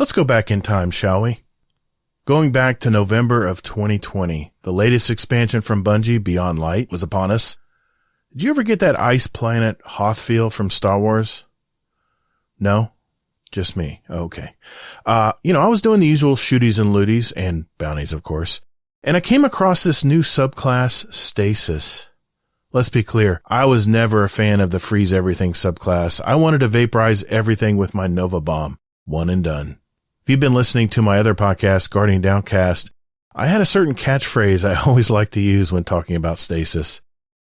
Let's go back in time, shall we? Going back to November of 2020, the latest expansion from Bungie, Beyond Light, was upon us. Did you ever get that ice planet Hoth feel from Star Wars? No? Just me. Okay. I was doing the usual shooties and looties, and bounties, of course, and I came across this new subclass, Stasis. Let's be clear, I was never a fan of the freeze everything subclass. I wanted to vaporize everything with my Nova Bomb. One and done. If you've been listening to my other podcast, Guardian Downcast, I had a certain catchphrase I always like to use when talking about Stasis.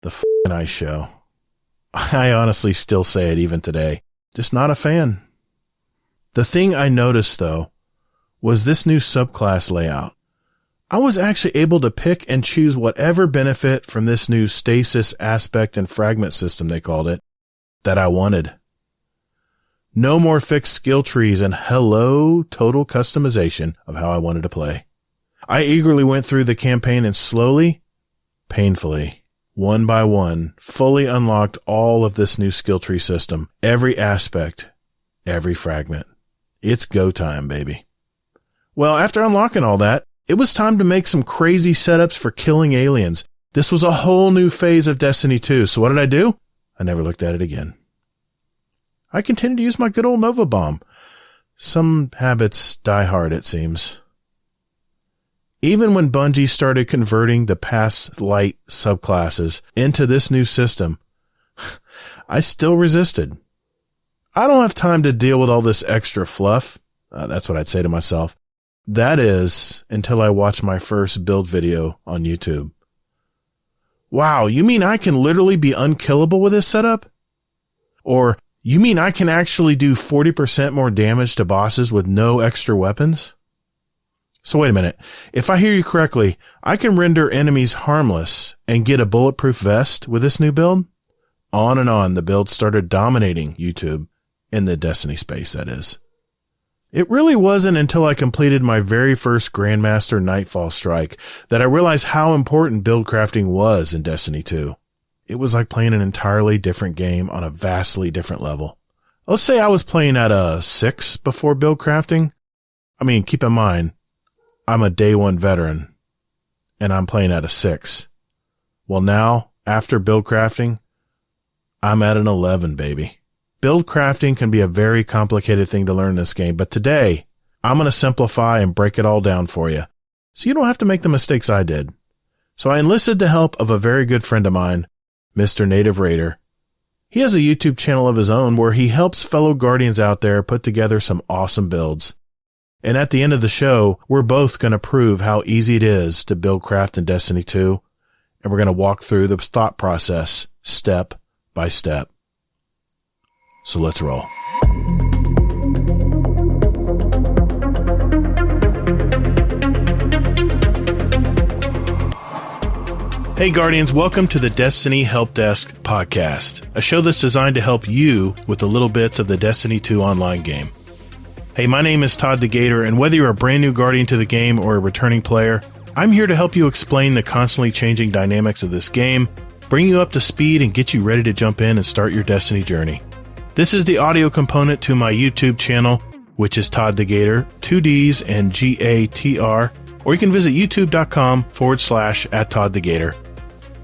The f***ing ice show. I honestly still say it even today. Just not a fan. The thing I noticed, though, was this new subclass layout. I was actually able to pick and choose whatever benefit from this new stasis aspect and fragment system, they called it, that I wanted. No more fixed skill trees and hello, total customization of how I wanted to play. I eagerly went through the campaign and slowly, painfully, one by one, fully unlocked all of this new skill tree system, every aspect, every fragment. It's go time, baby. Well, after unlocking all that, it was time to make some crazy setups for killing aliens. This was a whole new phase of Destiny 2, so what did I do? I never looked at it again. I continued to use my good old Nova Bomb. Some habits die hard, it seems. Even when Bungie started converting the past light subclasses into this new system, I still resisted. I don't have time to deal with all this extra fluff. That's what I'd say to myself. That is, until I watch my first build video on YouTube. Wow, you mean I can literally be unkillable with this setup? Or, you mean I can actually do 40% more damage to bosses with no extra weapons? So wait a minute. If I hear you correctly, I can render enemies harmless and get a bulletproof vest with this new build? On and on, the build started dominating YouTube, in the Destiny space, that is. It really wasn't until I completed my very first Grandmaster Nightfall strike that I realized how important build crafting was in Destiny 2. It was like playing an entirely different game on a vastly different level. Let's say I was playing at a 6 before build crafting. I mean, keep in mind, I'm a day one veteran, and I'm playing at a 6. Well, now, after build crafting, I'm at an 11, baby. Build crafting can be a very complicated thing to learn in this game, but today, I'm going to simplify and break it all down for you, so you don't have to make the mistakes I did. So I enlisted the help of a very good friend of mine, Mr. N8iVR8R. He has a YouTube channel of his own where he helps fellow Guardians out there put together some awesome builds. And at the end of the show, we're both going to prove how easy it is to build craft in Destiny 2, and we're going to walk through the thought process step by step. So let's roll. Hey Guardians, welcome to the Destiny Help Desk podcast, a show that's designed to help you with the little bits of the Destiny 2 online game. Hey, my name is Todd the Gator, and whether you're a brand new Guardian to the game or a returning player, I'm here to help you explain the constantly changing dynamics of this game, bring you up to speed, and get you ready to jump in and start your Destiny journey. This is the audio component to my YouTube channel, which is Todd the Gator, 2 Ds and GATR, or you can visit youtube.com/@ToddTheGator.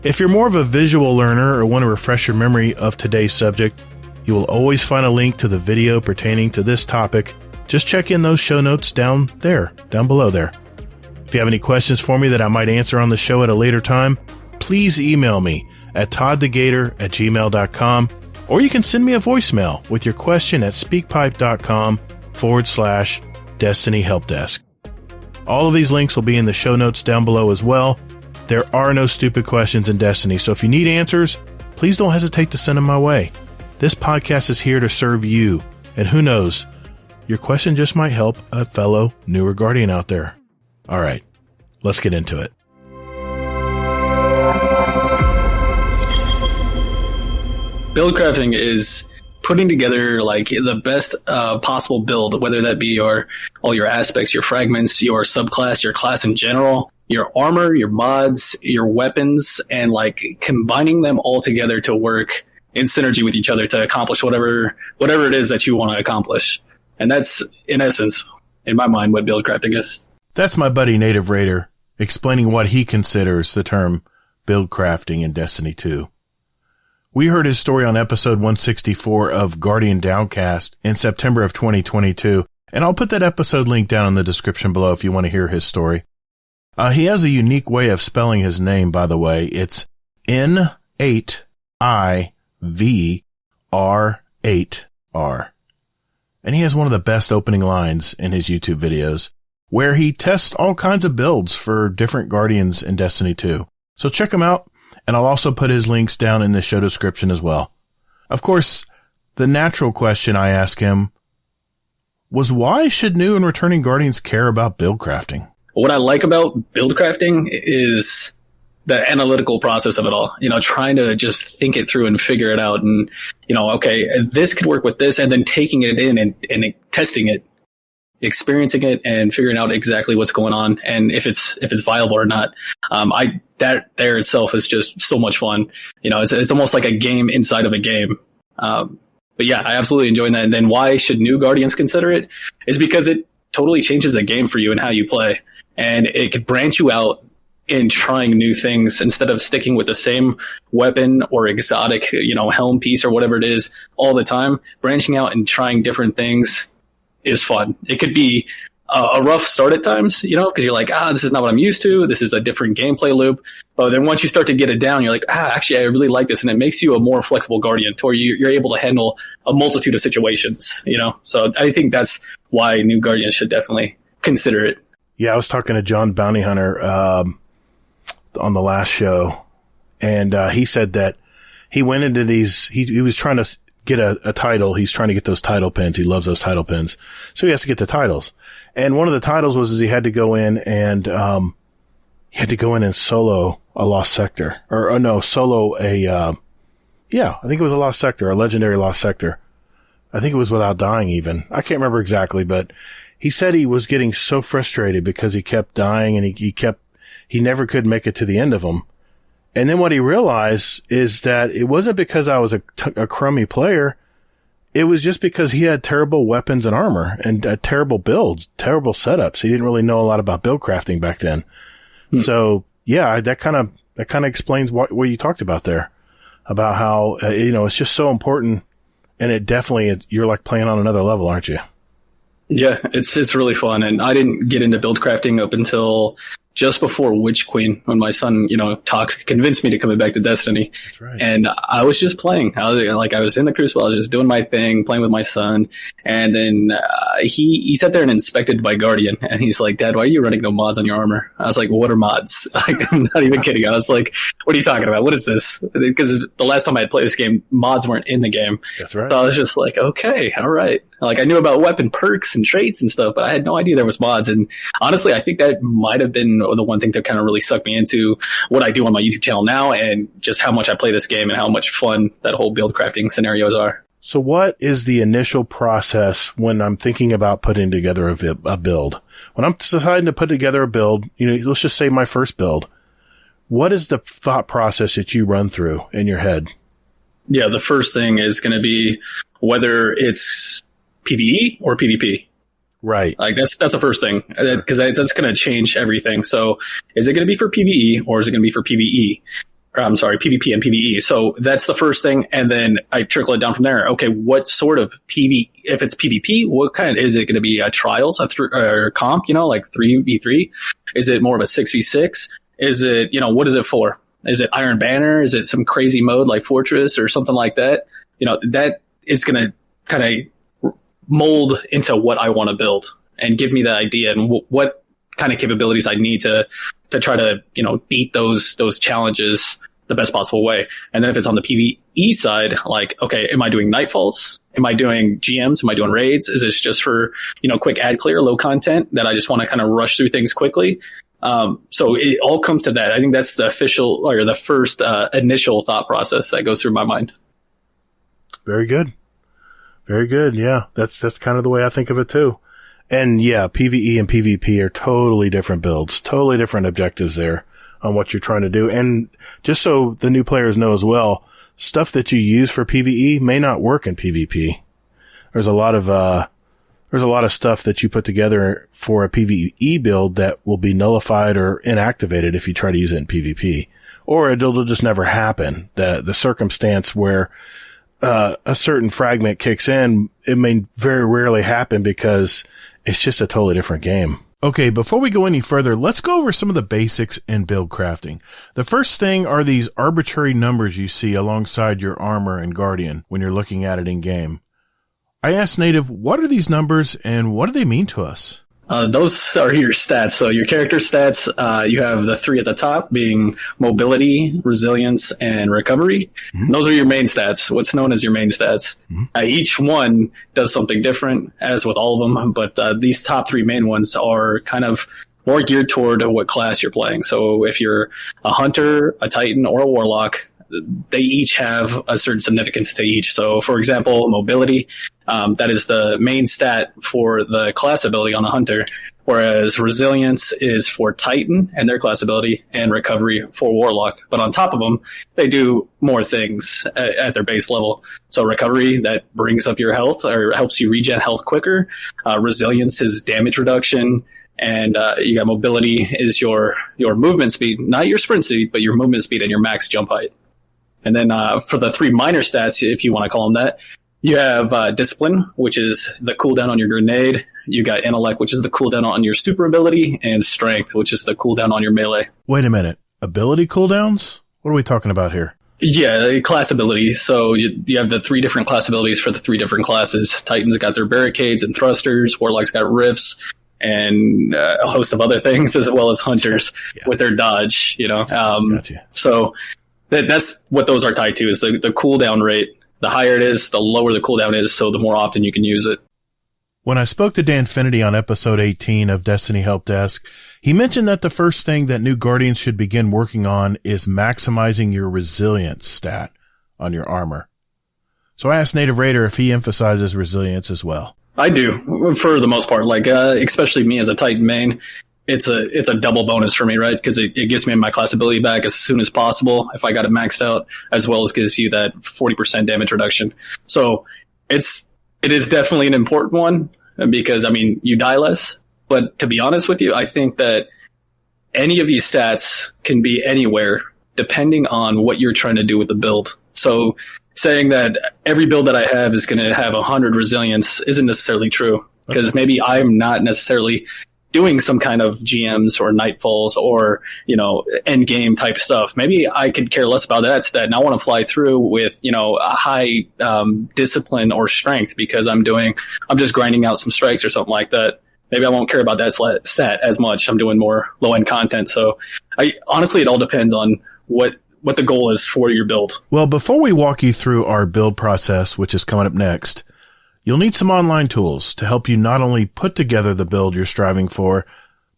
If you're more of a visual learner or want to refresh your memory of today's subject, you will always find a link to the video pertaining to this topic. Just check in those show notes down below there. If you have any questions for me that I might answer on the show at a later time, please email me at toddthegator@gmail.com, or you can send me a voicemail with your question at speakpipe.com/Destiny Helpdesk. All of these links will be in the show notes down below as well. There are no stupid questions in Destiny, so if you need answers, please don't hesitate to send them my way. This podcast is here to serve you, and who knows, your question just might help a fellow newer Guardian out there. All right, let's get into it. Build crafting is putting together like the best possible build, whether that be all your aspects, your fragments, your subclass, your class in general, your armor, your mods, your weapons, and like combining them all together to work in synergy with each other to accomplish whatever it is that you want to accomplish. And that's, in essence, in my mind, what build crafting is. That's my buddy Native Raider explaining what he considers the term build crafting in Destiny 2. We heard his story on episode 164 of Guardian Downcast in September of 2022, and I'll put that episode link down in the description below if you want to hear his story. He has a unique way of spelling his name, by the way. It's N8iVR8R. And he has one of the best opening lines in his YouTube videos, where he tests all kinds of builds for different Guardians in Destiny 2. So check him out, and I'll also put his links down in the show description as well. Of course, the natural question I asked him was, why should new and returning Guardians care about build crafting? What I like about build crafting is the analytical process of it all, trying to just think it through and figure it out. And, okay, this could work with this, and then taking it in and testing it, experiencing it, and figuring out exactly what's going on and if it's viable or not. That there itself is just so much fun. It's almost like a game inside of a game. But yeah, I absolutely enjoy that. And then why should new Guardians consider it is because it totally changes the game for you and how you play. And it could branch you out in trying new things instead of sticking with the same weapon or exotic, helm piece or whatever it is all the time. Branching out and trying different things is fun. It could be a rough start at times, because you're like, this is not what I'm used to. This is a different gameplay loop. But then once you start to get it down, you're like, actually, I really like this. And it makes you a more flexible Guardian to where you're able to handle a multitude of situations, So I think that's why new Guardians should definitely consider it. Yeah, I was talking to John Bounty Hunter on the last show, and he said that he went into these, he was trying to get a title. He's trying to get those title pins. He loves those title pins. So he has to get the titles. And one of the titles was he had to go in and solo a lost sector. Solo I think it was a lost sector, a legendary lost sector. I think it was without dying even. I can't remember exactly, but he said he was getting so frustrated because he kept dying and he never could make it to the end of them. And then what he realized is that it wasn't because I was a crummy player. It was just because he had terrible weapons and armor and terrible builds, terrible setups. He didn't really know a lot about build crafting back then. So yeah, that kind of explains what you talked about there, about how, it's just so important. And it definitely, you're like playing on another level, aren't you? Yeah, it's really fun. And I didn't get into build crafting up until just before Witch Queen, when my son, convinced me to come back to Destiny. That's right. And I was just playing. I was in the Crucible. I was just doing my thing, playing with my son. And then he sat there and inspected my Guardian. And he's like, "Dad, why are you running no mods on your armor?" I was like, "What are mods?" I'm not even kidding. I was like, "What are you talking about? What is this?" Because the last time I had played this game, mods weren't in the game. That's right. So I was just like, okay, all right. I knew about weapon perks and traits and stuff, but I had no idea there was mods. And honestly, I think that might have been the one thing that kind of really sucked me into what I do on my YouTube channel now, and just how much I play this game and how much fun that whole build crafting scenarios are. So what is the initial process when I'm thinking about putting together a build? When I'm deciding to put together a build, let's just say my first build. What is the thought process that you run through in your head? Yeah, the first thing is going to be whether it's PvE or PvP. Right. That's the first thing, because that's going to change everything. So is it going to be for PvE or is it going to be for PvE? I'm sorry, PvP and PvE. So that's the first thing. And then I trickle it down from there. Okay, what sort of PvE, if it's PvP, what kind is it going to be? Trials, or comp, like 3v3? Is it more of a 6v6? Is it, what is it for? Is it Iron Banner? Is it some crazy mode like Fortress or something like that? That is going to kind of mold into what I want to build and give me the idea and what kind of capabilities I need to try to, beat those challenges the best possible way. And then if it's on the PvE side, okay, am I doing nightfalls? Am I doing GMs? Am I doing raids? Is this just for, quick ad clear, low content that I just want to kind of rush through things quickly? So it all comes to that. I think that's the official or the first initial thought process that goes through my mind. Very good. Very good. Yeah, that's kind of the way I think of it too. And yeah, PvE and PvP are totally different builds, totally different objectives there on what you're trying to do. And just so the new players know as well, stuff that you use for PvE may not work in PvP. There's a lot of There's a lot of stuff that you put together for a PvE build that will be nullified or inactivated if you try to use it in PvP. Or it'll just never happen. The circumstance where a certain fragment kicks in, it may very rarely happen because it's just a totally different game. Okay, before we go any further, let's go over some of the basics in build crafting. The first thing are these arbitrary numbers you see alongside your armor and guardian when you're looking at it in game. I asked Native, what are these numbers and what do they mean to us? Those are your stats. So your character stats, you have the 3 at the top being mobility, resilience, and recovery. Mm-hmm. Those are your main stats, what's known as your main stats. Mm-hmm. Each one does something different, as with all of them, but these top 3 main ones are kind of more geared toward what class you're playing. So if you're a hunter, a titan, or a warlock, they each have a certain significance to each. So, for example, mobility, that is the main stat for the class ability on the hunter, whereas resilience is for Titan and their class ability, and recovery for warlock. But on top of them, they do more things at their base level. So recovery, that brings up your health or helps you regen health quicker. Resilience is damage reduction. And you got mobility is your movement speed, not your sprint speed, but your movement speed and your max jump height. And then for the 3 minor stats, if you want to call them that, you have discipline, which is the cooldown on your grenade. You got intellect, which is the cooldown on your super ability, and strength, which is the cooldown on your melee. Wait a minute. Ability cooldowns? What are we talking about here? Yeah, class abilities. So you have the 3 different class abilities for the 3 different classes. Titans got their barricades and thrusters. Warlocks got rifts and a host of other things, as well as hunters with their dodge, Gotcha. So that's what those are tied to, is the cooldown rate. The higher it is, the lower the cooldown is, so the more often you can use it. When I spoke to Danfinity on episode 18 of Destiny Help Desk, he mentioned that the first thing that new Guardians should begin working on is maximizing your resilience stat on your armor. So I asked Native Raider if he emphasizes resilience as well. I do, for the most part. Especially me as a Titan main, it's a double bonus for me, right? Because it gives me my class ability back as soon as possible if I got it maxed out, as well as gives you that 40% damage reduction. So it is definitely an important one because, you die less. But to be honest with you, I think that any of these stats can be anywhere depending on what you're trying to do with the build. So saying that every build that I have is going to have 100 resilience isn't necessarily true, because maybe I'm not necessarily doing some kind of GMs or nightfalls or, end game type stuff. Maybe I could care less about that stat and I want to fly through with, a high discipline or strength because I'm just grinding out some strikes or something like that. Maybe I won't care about that stat as much. I'm doing more low end content. So honestly, it all depends on what the goal is for your build. Well, before we walk you through our build process, which is coming up next, you'll need some online tools to help you not only put together the build you're striving for,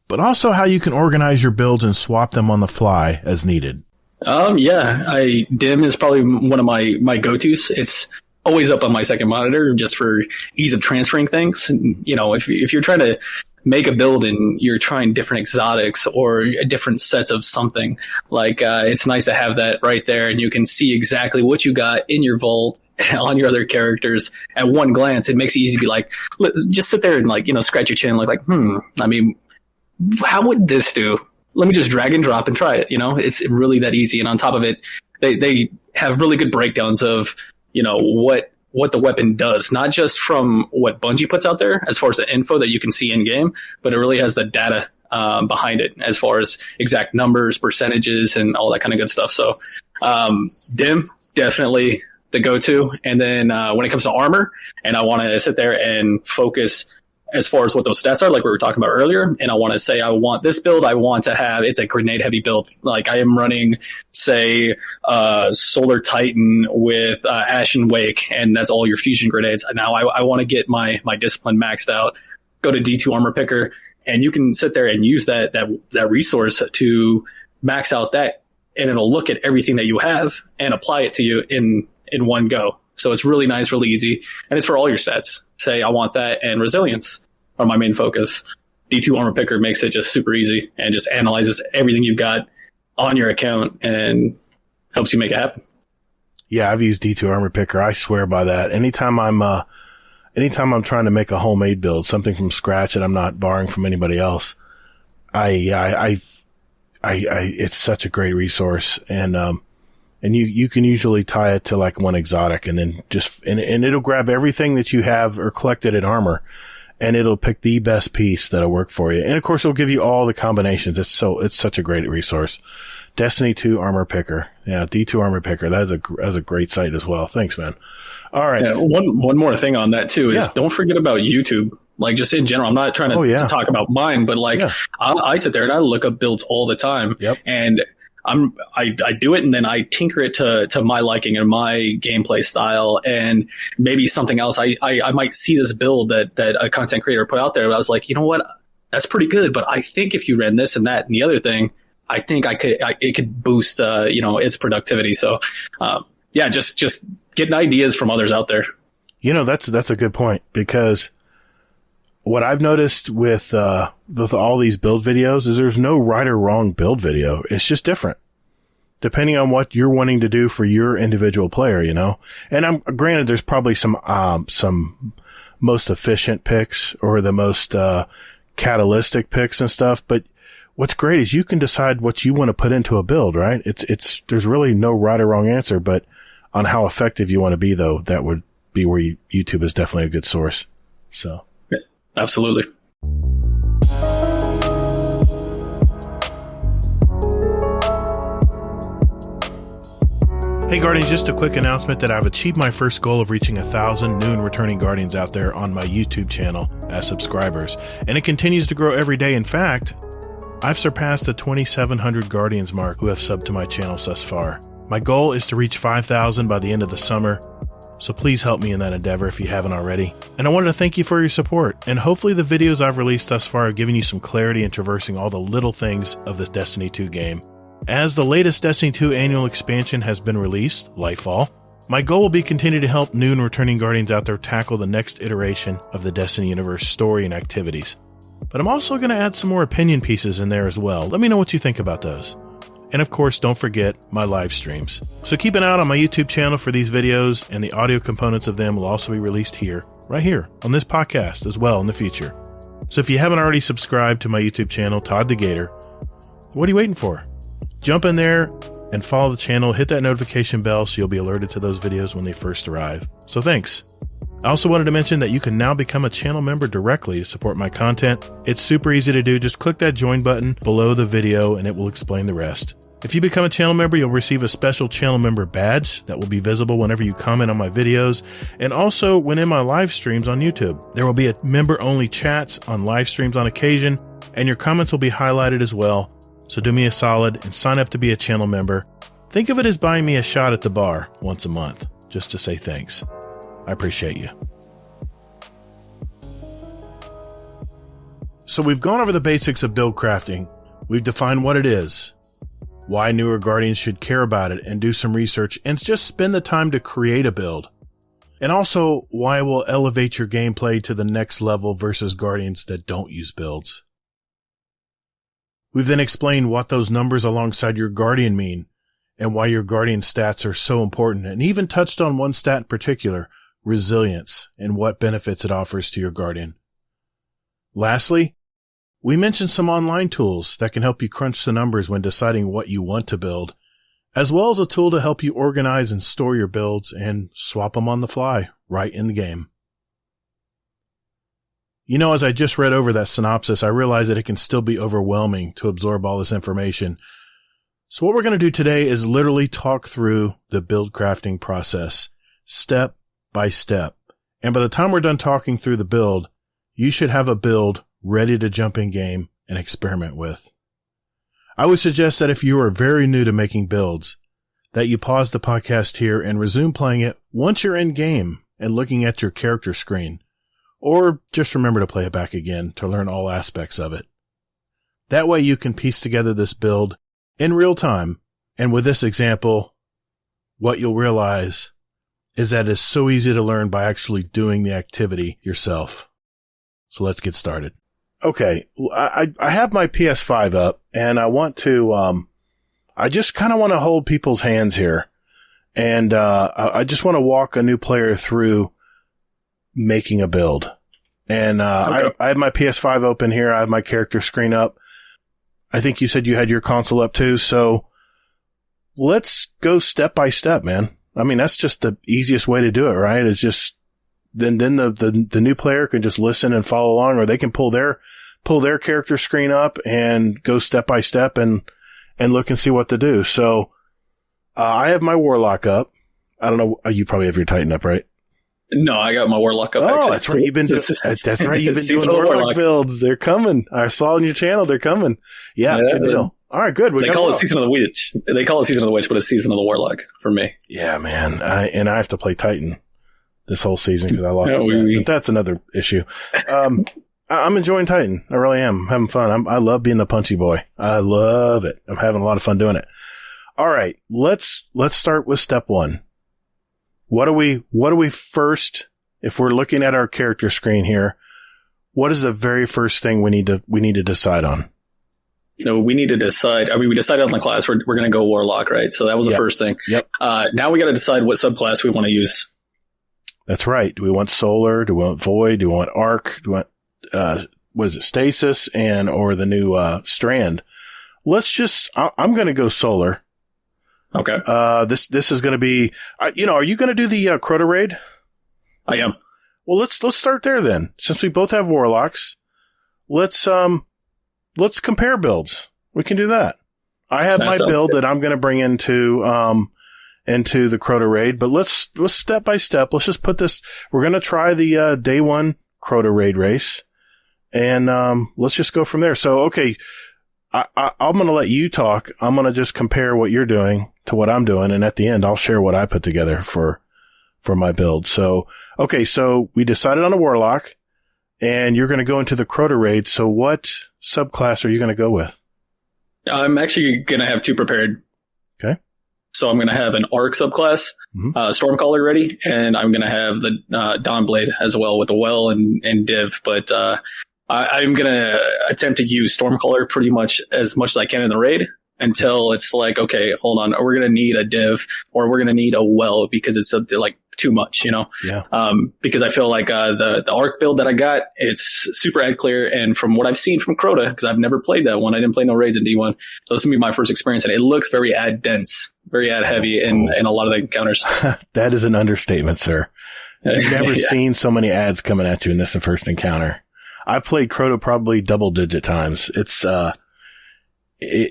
but also how you can organize your builds and swap them on the fly as needed. DIM is probably one of my go-tos. It's always up on my second monitor just for ease of transferring things. And, if you're trying to make a build and you're trying different exotics or different sets of something, it's nice to have that right there, and you can see exactly what you got in your vault on your other characters at one glance. It makes it easy to be just sit there and scratch your chin how would this do? Let me just drag and drop and try it. It's really that easy. And on top of it, they have really good breakdowns of, what the weapon does, not just from what Bungie puts out there as far as the info that you can see in game, but it really has the data behind it as far as exact numbers, percentages, and all that kind of good stuff. So DIM, definitely the go-to. And then when it comes to armor, and I want to sit there and focus as far as what those stats are, like we were talking about earlier, and I want to say I want this build, I want to have, it's a grenade-heavy build. I am running, say, Solar Titan with Ashen Wake, and that's all your fusion grenades. Now I want to get my discipline maxed out, go to D2 Armor Picker, and you can sit there and use that resource to max out that, and it'll look at everything that you have and apply it to you in one go. So it's really nice, really easy, and it's for all your stats. Say I want that, and resilience are my main focus. D2 Armor Picker makes it just super easy and just analyzes everything you've got on your account and helps you make it happen. Yeah, I've used D2 Armor Picker. I swear by that. Anytime I'm anytime I'm trying to make a homemade build, something from scratch that I'm not borrowing from anybody else, it's such a great resource. And you can usually tie it to like one exotic and then and it'll grab everything that you have or collected in armor and it'll pick the best piece that'll work for you. And of course it'll give you all the combinations. It's such a great resource. Destiny 2 Armor Picker. Yeah, D2 Armor Picker. That's a great site as well. Thanks, man. All right. Yeah, one more thing on that too is don't forget about YouTube. Like just in general, I'm not trying to talk about mine, but like I sit there and I look up builds all the time. Yep. And I do it and then I tinker it to my liking and my gameplay style and maybe something else. I might see this build that a content creator put out there, but I was like, you know what? That's pretty good. But I think if you ran this and that and the other thing, I think it could boost, its productivity. So, just getting ideas from others out there. You know, that's a good point, because what I've noticed with all these build videos is there's no right or wrong build video. It's just different depending on what you're wanting to do for your individual player, you know? And I'm granted there's probably some most efficient picks or the most, catalytic picks and stuff, but what's great is you can decide what you want to put into a build, right? There's really no right or wrong answer, but on how effective you want to be, though, that would be where YouTube is definitely a good source. So, yeah, absolutely. Hey Guardians, just a quick announcement that I've achieved my first goal of reaching 1,000 new and returning Guardians out there on my YouTube channel as subscribers. And it continues to grow every day. In fact, I've surpassed the 2,700 Guardians mark who have subbed to my channel thus far. My goal is to reach 5,000 by the end of the summer, so please help me in that endeavor if you haven't already. And I wanted to thank you for your support, and hopefully the videos I've released thus far have given you some clarity in traversing all the little things of this Destiny 2 game. As the latest Destiny 2 annual expansion has been released, Lightfall, my goal will be to continue to help new and returning Guardians out there tackle the next iteration of the Destiny universe story and activities. But I'm also going to add some more opinion pieces in there as well. Let me know what you think about those. And of course, don't forget my live streams. So keep an eye out on my YouTube channel for these videos, and the audio components of them will also be released here, right here, on this podcast as well in the future. So if you haven't already subscribed to my YouTube channel, Todd the Gator, what are you waiting for? Jump in there and follow the channel, hit that notification bell so you'll be alerted to those videos when they first arrive. So thanks. I also wanted to mention that you can now become a channel member directly to support my content. It's super easy to do. Just click that join button below the video and it will explain the rest. If you become a channel member, you'll receive a special channel member badge that will be visible whenever you comment on my videos and also when in my live streams on YouTube. There will be a member-only chats on live streams on occasion, and your comments will be highlighted as well. So do me a solid and sign up to be a channel member. Think of it as buying me a shot at the bar once a month, just to say thanks. I appreciate you. So we've gone over the basics of build crafting. We've defined what it is, why newer Guardians should care about it and do some research and just spend the time to create a build. And also why it will elevate your gameplay to the next level versus Guardians that don't use builds. We've then explained what those numbers alongside your Guardian mean and why your Guardian stats are so important, and even touched on one stat in particular, resilience, and what benefits it offers to your Guardian. Lastly, we mentioned some online tools that can help you crunch the numbers when deciding what you want to build, as well as a tool to help you organize and store your builds and swap them on the fly right in the game. You know, as I just read over that synopsis, I realize that it can still be overwhelming to absorb all this information. So what we're going to do today is literally talk through the build crafting process, step by step. And by the time we're done talking through the build, you should have a build ready to jump in game and experiment with. I would suggest that if you are very new to making builds, that you pause the podcast here and resume playing it once you're in game and looking at your character screen. Or just remember to play it back again to learn all aspects of it. That way you can piece together this build in real time. And with this example, what you'll realize is that it's so easy to learn by actually doing the activity yourself. So let's get started. Okay, I have my PS5 up and I want to, I just kind of want to hold people's hands here. And I just want to walk a new player through making a build. And I have my PS5 open here. I have my character screen up. I think you said you had your console up too. So let's go step by step, man. I mean, that's just the easiest way to do it, right? It's just then the new player can just listen and follow along, or they can pull their character screen up and go step by step and look and see what to do. So I have my Warlock up. I don't know. You probably have your Titan up, right? No, I got my Warlock up. Oh, actually. that's right. That's right. You've been doing Warlock builds. They're coming. I saw on your channel. They're coming. Yeah, good deal. All right, good. They call it Season of the Witch. They call it Season of the Witch, but it's Season of the Warlock for me. Yeah, man. I have to play Titan this whole season because I lost but that's another issue. I'm enjoying Titan. I really am. I'm having fun. I love being the punchy boy. I love it. I'm having a lot of fun doing it. All right, let's start with step one. What do we first, if we're looking at our character screen here, what is the very first thing we need to decide on? No, we need to decide. I mean, we decided on the class. We're going to go Warlock, right? So that was the first thing. Yep. Now we got to decide what subclass we want to use. That's right. Do we want Solar? Do we want Void? Do we want Arc? Do we want, what is it? Stasis or the new, Strand? I'm going to go Solar. Okay. This is going to be, are you going to do the Crota raid? I am. Well, let's start there then. Since we both have Warlocks, let's compare builds. We can do that. I have my build that I'm going to bring into the Crota raid, but let's step by step. Let's just put this, we're going to try the, day one Crota raid race and, let's just go from there. So, okay. I'm going to let you talk. I'm going to just compare what you're doing to what I'm doing. And at the end, I'll share what I put together for my build. So, okay. So we decided on a Warlock and you're going to go into the Crota raid. So what subclass are you going to go with? I'm actually going to have two prepared. Okay. So I'm going to have an Arc subclass, Stormcaller ready. And I'm going to have the, Dawnblade as well with the Well and Div. But, I'm going to attempt to use Stormcaller pretty much as I can in the raid until it's like, okay, hold on. We're going to need a div or we're going to need a Well because it's like too much, Yeah. Because I feel like, the Arc build that I got, it's super ad clear. And from what I've seen from Crota, because I've never played that one, I didn't play no raids in D1. So this is going to be my first experience and it looks very ad dense, very ad heavy in a lot of the encounters. That is an understatement, sir. I've never seen so many ads coming at you in this first encounter. I've played Crota probably double-digit times. It's,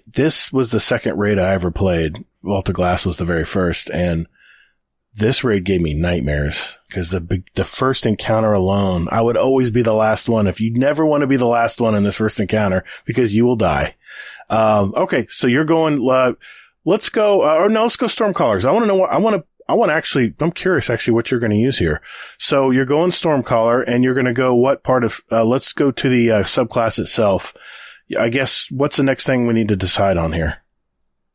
this was the second raid I ever played. Vault of Glass was the very first, and this raid gave me nightmares because the first encounter alone, I would always be the last one. If you never want to be the last one in this first encounter because you will die. Okay. So you're going, let's go, let's go Stormcallers. I want to know I'm curious actually what you're going to use here. So you're going Stormcaller and you're going to go what part of, let's go to the subclass itself. I guess what's the next thing we need to decide on here?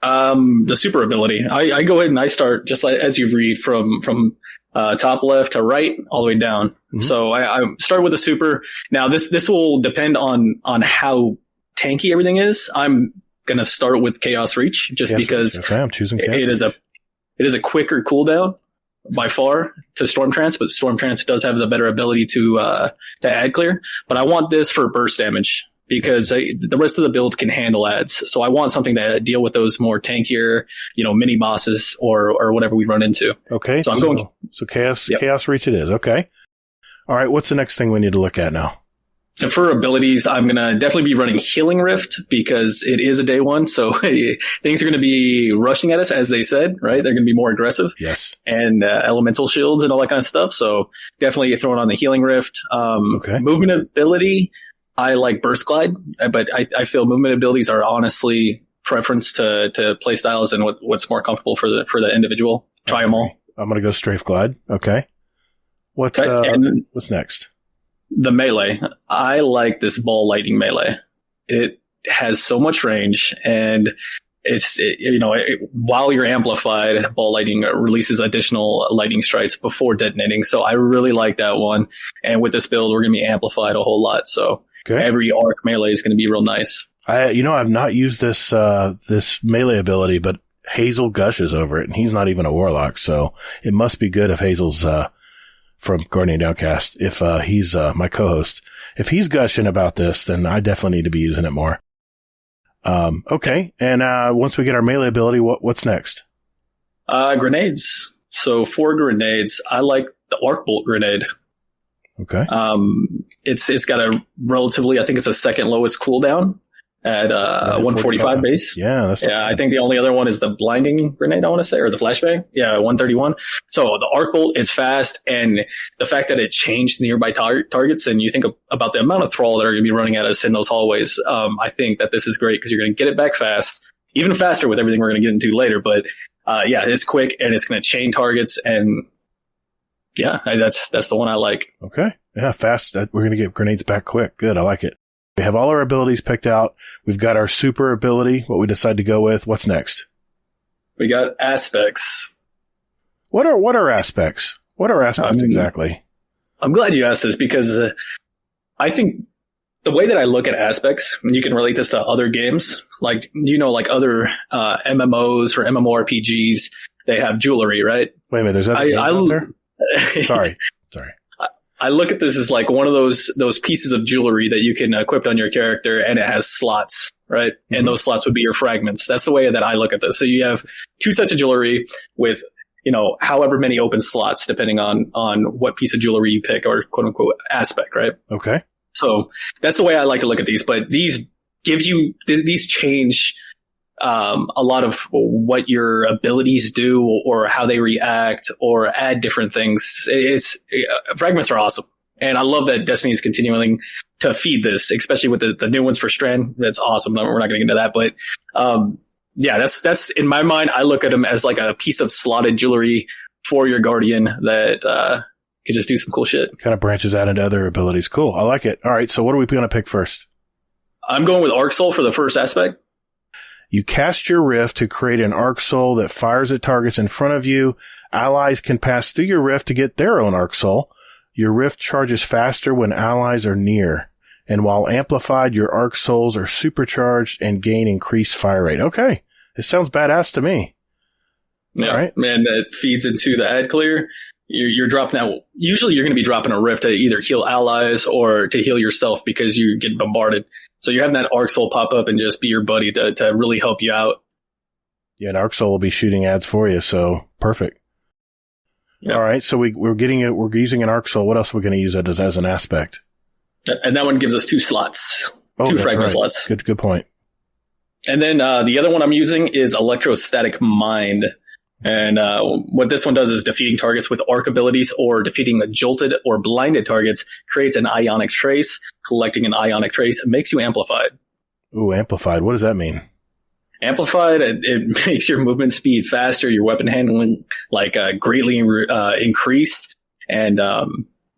The super ability. I go ahead and I start just like as you read from top left to right all the way down. Mm-hmm. So I start with the super. Now this will depend on how tanky everything is. I'm going to start with Chaos Reach just because okay, I'm choosing Chaos. It is a quicker cooldown by far to Storm Trance, but Storm Trance does have the better ability to add clear. But I want this for burst damage because the rest of the build can handle ads. So I want something to deal with those more tankier, mini bosses or whatever we run into. Okay. So Chaos Reach it is. Okay. All right. What's the next thing we need to look at now? And for abilities, I'm going to definitely be running Healing Rift because it is a day one. So things are going to be rushing at us, as they said, right? They're going to be more aggressive. Yes. And elemental shields and all that kind of stuff. So definitely throwing on the Healing Rift. Okay. Movement ability, I like Burst Glide, but I feel movement abilities are honestly preference to play styles and what's more comfortable for the individual. Try them all. I'm going to go Strafe Glide. Okay. What's next? The melee. I like this ball lightning melee. It has so much range and while you're amplified, ball lightning releases additional lightning strikes before detonating. So I really like that one. And with this build, we're going to be amplified a whole lot. So every arc melee is going to be real nice. I've not used this melee ability, but Hazel gushes over it and he's not even a warlock. So it must be good if Hazel's, from Guardian Downcast. If he's my co-host, if he's gushing about this, then I definitely need to be using it more. Okay. And once we get our melee ability, what's next? Grenades. So for grenades, I like the arc bolt grenade. Okay. It's got a relatively, I think it's a second lowest cooldown at 145 base. Yeah. I think the only other one is the blinding grenade, I want to say, or the flashbang. Yeah, 131. So the arc bolt is fast, and the fact that it changed nearby targets, and you think about the amount of thrall that are going to be running at us in those hallways, I think that this is great because you're going to get it back fast, even faster with everything we're going to get into later. But it's quick, and it's going to chain targets, and yeah, that's the one I like. Okay. Yeah, fast. We're going to get grenades back quick. Good. I like it. We have all our abilities picked out. We've got our super ability, what we decide to go with. What's next? We got aspects. What are aspects? What are aspects exactly? I'm glad you asked this because I think the way that I look at aspects, and you can relate this to other games, like other MMOs or MMORPGs, they have jewelry, right? Wait a minute, there's other games out there? Sorry. I look at this as like one of those pieces of jewelry that you can equip on your character, and it has slots, right? Mm-hmm. And those slots would be your fragments. That's the way that I look at this. So you have two sets of jewelry with, however many open slots, depending on what piece of jewelry you pick, or quote unquote aspect, right? Okay. So that's the way I like to look at these, but these change a lot of what your abilities do or how they react or add different things. Fragments are awesome. And I love that Destiny is continuing to feed this, especially with the new ones for Strand. That's awesome. We're not going to get into that, but, that's in my mind. I look at them as like a piece of slotted jewelry for your Guardian that, could just do some cool shit. Kind of branches out into other abilities. Cool. I like it. All right. So what are we going to pick first? I'm going with Arc Soul for the first aspect. You cast your rift to create an arc soul that fires at targets in front of you. Allies can pass through your rift to get their own arc soul. Your rift charges faster when allies are near. And while amplified, your arc souls are supercharged and gain increased fire rate. Okay. This sounds badass to me. Yeah. All right. Man, that feeds into the ad clear. You're dropping that. Usually you're going to be dropping a rift to either heal allies or to heal yourself because you get bombarded. So you're having that Arc Soul pop up and just be your buddy to really help you out. Yeah, and Arc Soul will be shooting ads for you, so perfect. Yep. All right, so we're using an Arc Soul. What else are we going to use it as an aspect? And that one gives us 2 slots. 2 fragment slots. Good point. And then the other one I'm using is Electrostatic Mind. And what this one does is defeating targets with arc abilities or defeating the jolted or blinded targets creates an ionic trace. Collecting an ionic trace makes you amplified. Ooh, amplified. What does that mean? Amplified, it makes your movement speed faster, your weapon handling greatly increased. And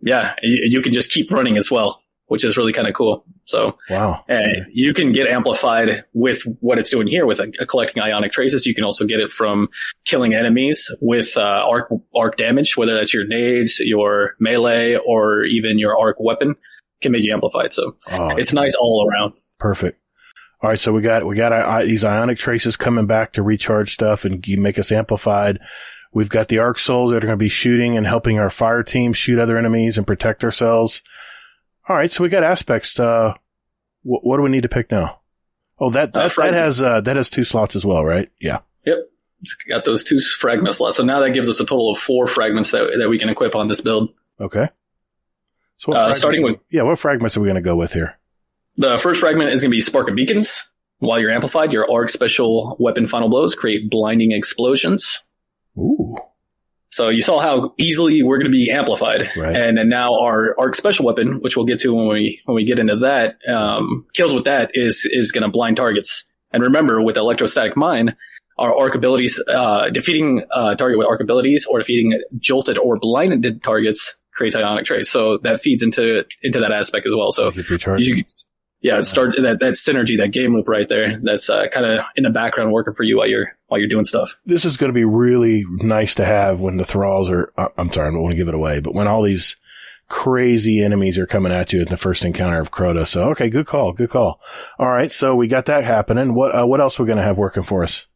you can just keep running as well, which is really kind of cool. So, wow. You can get amplified with what it's doing here with collecting ionic traces. You can also get it from killing enemies with arc damage, whether that's your nades, your melee, or even your arc weapon can make you amplified. So it's nice all around. Perfect. All right, so we got these ionic traces coming back to recharge stuff and make us amplified. We've got the arc souls that are going to be shooting and helping our fire team shoot other enemies and protect ourselves. All right, so we got aspects. What do we need to pick now? Oh, that has 2 slots as well, right? Yeah. Yep, it's got those 2 fragment slots. So now that gives us a total of 4 fragments that we can equip on this build. Okay. So what fragments are we going to go with here? The first fragment is going to be Spark of Beacons. While you're amplified, your arc special weapon final blows create blinding explosions. Ooh. So you saw how easily we're going to be amplified. Right. And then now our arc special weapon, which we'll get to when we get into that, kills with that is going to blind targets. And remember, with Electrostatic Mind, our arc abilities, defeating a target with arc abilities or defeating jolted or blinded targets creates ionic trace. So that feeds into that aspect as well. So start that synergy, that game loop right there. That's kind of in the background working for you while you're doing stuff. This is going to be really nice to have when the thralls are. I'm sorry, I don't want to give it away, but when all these crazy enemies are coming at you in the first encounter of Crota. So okay, good call. All right, so we got that happening. What else we're going to have working for us?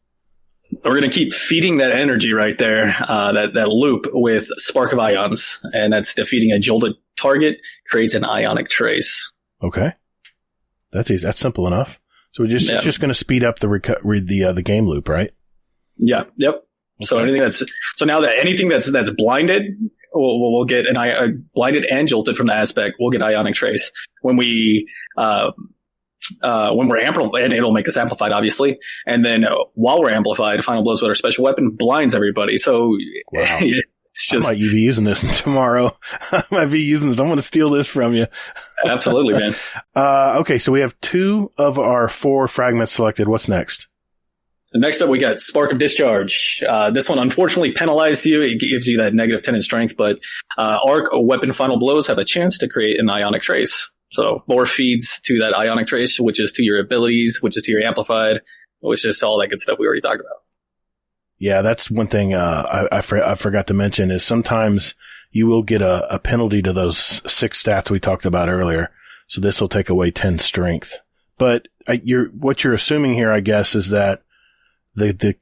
We're going to keep feeding that energy right there, that loop with Spark of Ions, and that's defeating a jolted target creates an ionic trace. Okay. That's easy. That's simple enough. So it's just going to speed up the game loop, right? Yeah. Yep. Okay. So anything that's blinded, we'll get blinded and jolted from the aspect. We'll get ionic trace when we're amplified, and it'll make us amplified, obviously. And then while we're amplified, Final Blows with our special weapon blinds everybody. So wow. It's just, I might be using this tomorrow. I might be using this. I'm going to steal this from you. Absolutely, man. Okay, so we have 2 of our 4 fragments selected. What's next? Next up, we got Spark of Discharge. This one unfortunately penalizes you. It gives you that negative 10 in strength, but arc or weapon Final Blows have a chance to create an ionic trace. So more feeds to that ionic trace, which is to your abilities, which is to your amplified, which is all that good stuff we already talked about. Yeah, that's one thing I forgot to mention is sometimes you will get a penalty to those 6 stats we talked about earlier. So this will take away 10 strength. But what you're assuming here, I guess, is that the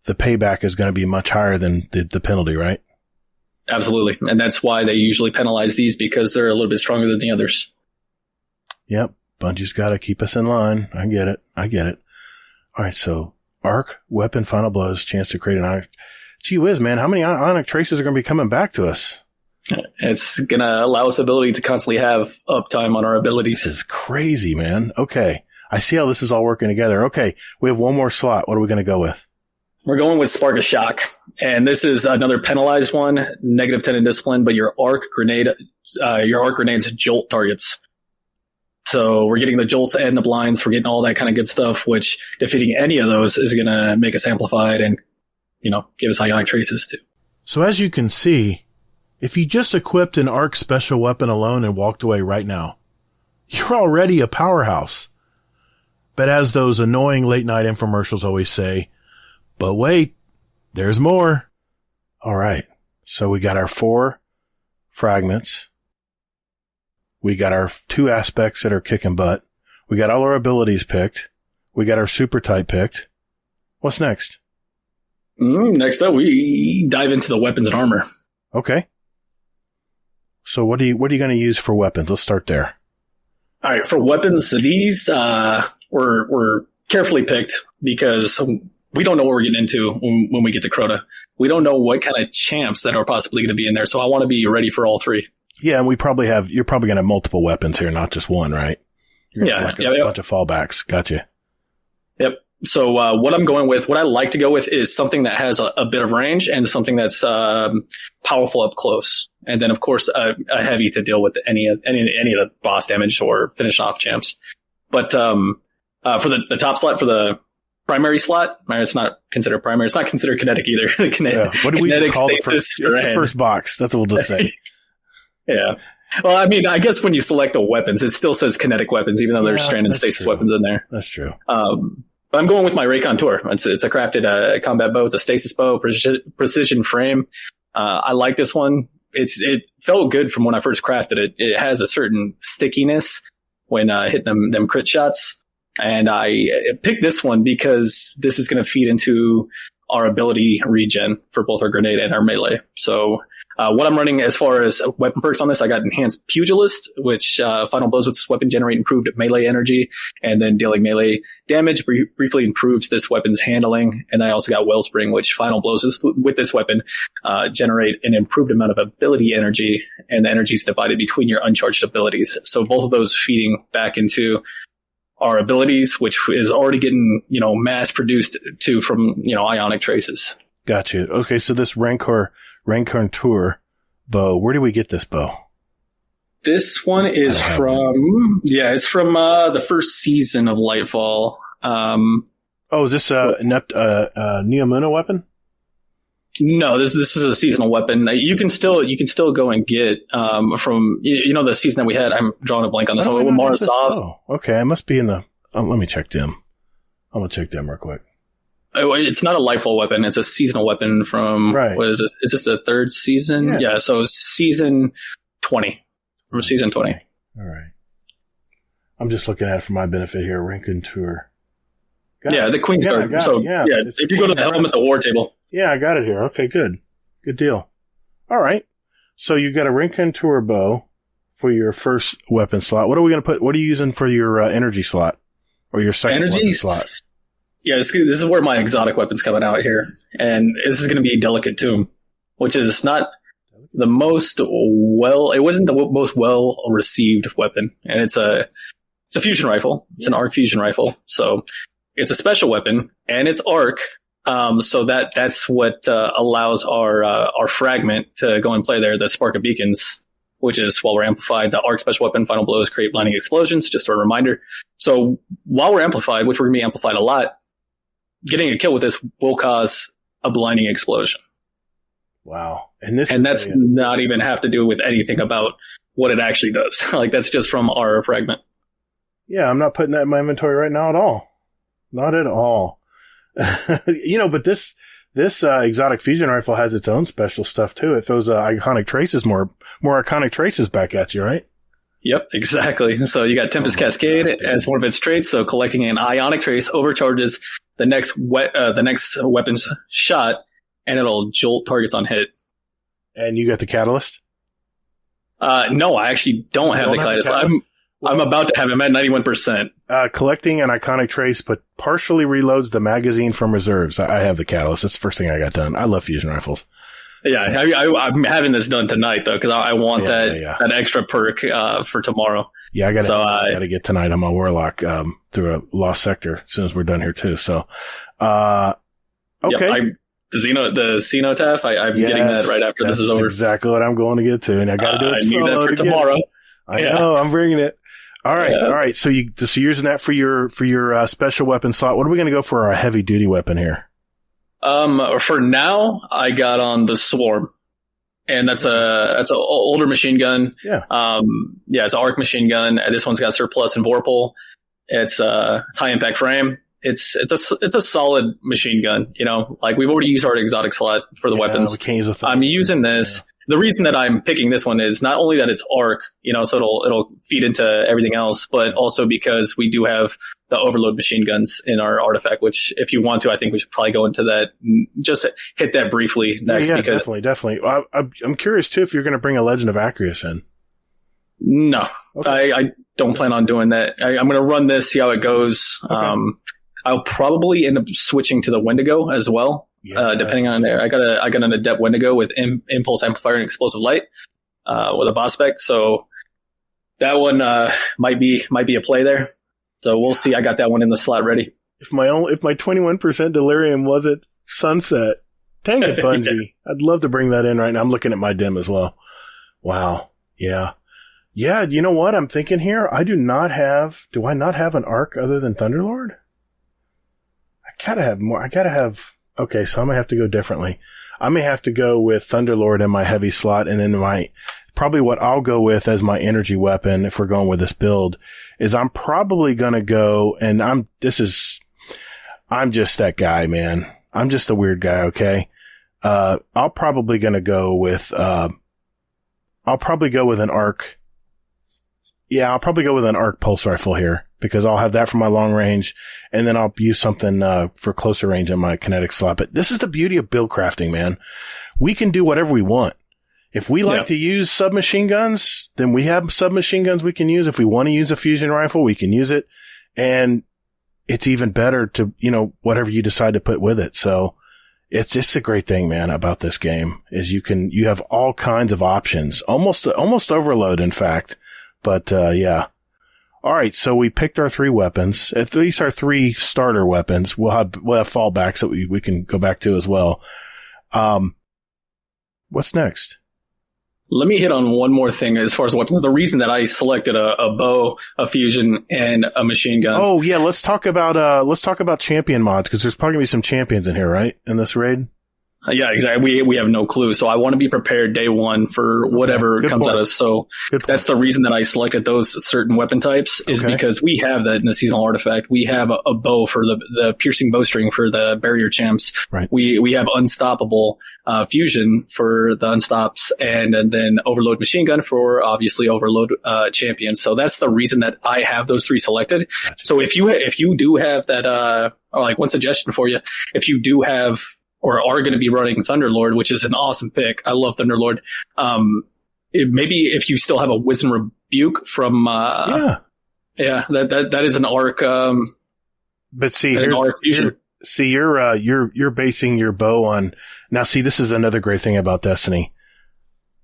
payback is going to be much higher than the penalty, right? Absolutely. And that's why they usually penalize these, because they're a little bit stronger than the others. Yep. Bungie's got to keep us in line. I get it. All right. So arc, weapon, Final Blows, chance to create an ionic. Gee whiz, man. How many ionic traces are going to be coming back to us? It's going to allow us the ability to constantly have uptime on our abilities. This is crazy, man. Okay. I see how this is all working together. Okay. We have one more slot. What are we going to go with? We're going with Spark of Shock. And this is another penalized one, negative 10 in discipline, but your arc grenades jolt targets. So we're getting the jolts and the blinds. We're getting all that kind of good stuff, which defeating any of those is going to make us amplified and, give us ionic traces too. So as you can see, if you just equipped an arc special weapon alone and walked away right now, you're already a powerhouse. But as those annoying late night infomercials always say, but wait, there's more. All right. So we got our 4 fragments. We got our 2 aspects that are kicking butt. We got all our abilities picked. We got our super type picked. What's next? Next up, we dive into the weapons and armor. Okay. So what are you going to use for weapons? Let's start there. All right. For weapons, these were carefully picked because we don't know what we're getting into when we get to Crota. We don't know what kind of champs that are possibly going to be in there. So I want to be ready for all 3. Yeah, and you're probably going to have multiple weapons here, not just one, right? A bunch of fallbacks. Gotcha. Yep. So what I'm going with, what I like to go with is something that has a bit of range and something that's powerful up close. And then, of course, a heavy to deal with any of the boss damage or finish off champs. But for the top slot, for the primary slot, it's not considered primary. It's not considered kinetic either. What do we call the first box? That's what we'll just say. Yeah. Well, I mean, I guess when you select the weapons, it still says kinetic weapons, even though there's stranded stasis weapons in there. That's true. But I'm going with my Ray Contour. It's a crafted combat bow. It's a stasis bow, precision frame. I like this one. It felt good from when I first crafted it. It has a certain stickiness when hitting them crit shots. And I picked this one because this is going to feed into our ability regen for both our grenade and our melee. So what I'm running as far as weapon perks on this, I got Enhanced Pugilist, which Final Blows with this weapon generate improved melee energy, and then dealing melee damage briefly improves this weapon's handling. And I also got Wellspring, which Final Blows with this weapon generate an improved amount of ability energy, and the energy is divided between your uncharged abilities. So both of those feeding back into our abilities, which is already getting, mass produced from ionic traces. Gotcha. Okay. So this Rancor Tour bow, where do we get this bow? This one is it's from the first season of Lightfall. Is this a Neomuna weapon? No, this is a seasonal weapon. You can still go and get from the season that we had. I'm drawing a blank on this one. Marasov. Oh, okay. I must be in the. Let me check them. I'm gonna check them real quick. It's not a Lightfall weapon. It's a seasonal weapon from what is this? Is this the 3rd season? Yeah. So season 20 from season 20. All right. I'm just looking at it for my benefit here. Rancor Tour. The Queen's Guard. So, if you go to the helmet, the war table. Yeah, I got it here. Okay, good. Good deal. All right. So you got a ring contour bow for your first weapon slot. What are we going to put? What are you using for your energy slot or your second weapon slot? Yeah, this is where my exotic weapon's coming out here. And this is going to be Delicate Tomb, which is not the most it wasn't the most well received weapon. And it's a fusion rifle. It's an arc fusion rifle. So it's a special weapon and it's arc. So that's what allows our fragment to go and play there, the Spark of Beacons, which is while we're amplified, the arc special weapon, final blows create blinding explosions, just a reminder. So while we're amplified, which we're going to be amplified a lot, getting a kill with this will cause a blinding explosion. Wow. And that's not even have to do with anything about what it actually does. Like, that's just from our fragment. Yeah, I'm not putting that in my inventory right now at all. Not at all. But this exotic fusion rifle has its own special stuff too. It throws iconic traces, more iconic traces back at you, right? Yep, exactly. So you got Tempest Cascade as one of its traits. So collecting an ionic trace overcharges the next weapon's shot, and it'll jolt targets on hit. And you got the catalyst? No, I actually don't have the catalyst. I'm about to have him at 91%. Collecting an iconic trace, but partially reloads the magazine from reserves. I have the catalyst. That's the first thing I got done. I love fusion rifles. Yeah, I'm having this done tonight, though, because I want that extra perk for tomorrow. Yeah, I got to get tonight on my Warlock through a Lost Sector as soon as we're done here, too. So, okay. Yep, the Cenotaph, I'm getting that right after this is over. That's exactly what I'm going to get to, and I got to do it I need that for tomorrow. I know, I'm bringing it. All right. So you're using that for your special weapon slot. What are we going to go for our heavy duty weapon here? For now, I got on the Swarm, and that's an older machine gun. Yeah. It's an arc machine gun. This one's got surplus and Vorpal. It's high impact frame. It's a solid machine gun. Like, we've already used our exotic slot for the weapons. I'm using this. Yeah. The reason that I'm picking this one is not only that it's arc, so it'll feed into everything else, but also because we do have the overload machine guns in our artifact, which, if you want to, I think we should probably go into that, just hit that briefly next. Yeah, definitely. Well, I'm curious too if you're going to bring a Legend of Acreus in. No, okay. I don't plan on doing that. I'm going to run this, see how it goes. Okay. I'll probably end up switching to the Wendigo as well. Yeah, depending on there, I got an adept Wendigo with impulse amplifier and explosive light, with a boss spec. So that one, might be a play there. So we'll see. I got that one in the slot ready. If my 21% delirium wasn't sunset, dang it, Bungie. I'd love to bring that in right now. I'm looking at my dim as well. Wow. Yeah. Yeah. You know what I'm thinking here? Do I not have an arc other than Thunderlord? I gotta have more. Okay, so I may have to go differently. I may have to go with Thunderlord in my heavy slot, and then probably what I'll go with as my energy weapon, if we're going with this build, is I'm probably gonna go, and I'm just that guy, man. I'm just a weird guy, okay? I'll probably go with an arc. Yeah, I'll probably go with an arc pulse rifle here, because I'll have that for my long range, and then I'll use something for closer range on my kinetic slot. But this is the beauty of build crafting, man. We can do whatever we want. If we like to use submachine guns, then we have submachine guns we can use. If we want to use a fusion rifle, we can use it. And it's even better to, whatever you decide to put with it. So it's just a great thing, man, about this game is you have all kinds of options, almost overload, in fact. But, yeah. All right. So we picked our 3 weapons, at least our 3 starter weapons. We'll have fallbacks that we can go back to as well. What's next? Let me hit on one more thing as far as weapons. The reason that I selected a bow, a fusion, and a machine gun. Oh yeah. Let's talk about champion mods, because there's probably gonna be some champions in here, right? In this raid? Yeah, exactly. We have no clue. So I want to be prepared day one for whatever comes at us. So that's the reason that I selected those certain weapon types is because we have that in the seasonal artifact. We have a bow for the piercing bowstring for the barrier champs. Right. We have unstoppable fusion for the unstops, and then overload machine gun for obviously overload champions. So that's the reason that I have those 3 selected. Gotcha. So if you do have that, like one suggestion for you, if you do have or are going to be running Thunderlord, which is an awesome pick. I love Thunderlord. Maybe if you still have a Wisdom Rebuke from, that is an arc. But see, you're basing your bow on, now see, this is another great thing about Destiny.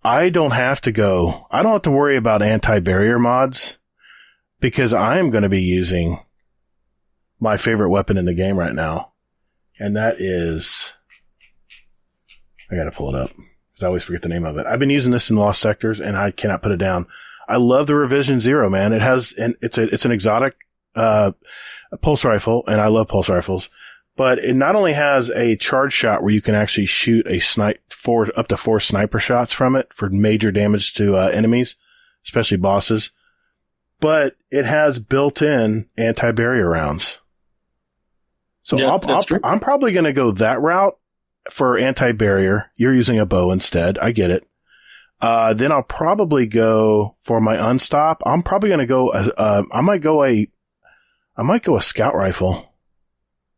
I don't have to worry about anti-barrier mods because I am going to be using my favorite weapon in the game right now. And that is, I gotta pull it up because I always forget the name of it. I've been using this in Lost Sectors and I cannot put it down. I love the Revision Zero, man. It's an exotic, pulse rifle, and I love pulse rifles, but it not only has a charge shot where you can actually shoot up to 4 sniper shots from it for major damage to, enemies, especially bosses, but it has built-in anti-barrier rounds. So I'm probably going to go that route for anti-barrier. You're using a bow instead. I get it. Then I'll probably go for my unstop. I'm probably going to go, I might go a scout rifle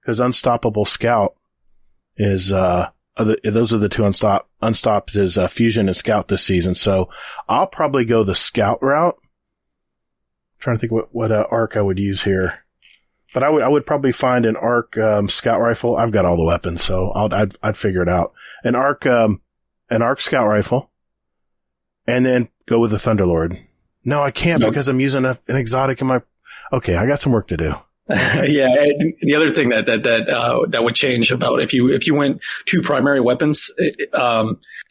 because unstoppable scout is, those are the 2 unstops is, fusion and scout this season. So I'll probably go the scout route. I'm trying to think what arc I would use here. But I would probably find an arc scout rifle. I've got all the weapons, so I'd figure it out. An arc scout rifle, and then go with the Thunderlord. No, I can't because I'm using an exotic in my. Okay, I got some work to do. Yeah, the other thing that would change about if you went 2 primary weapons,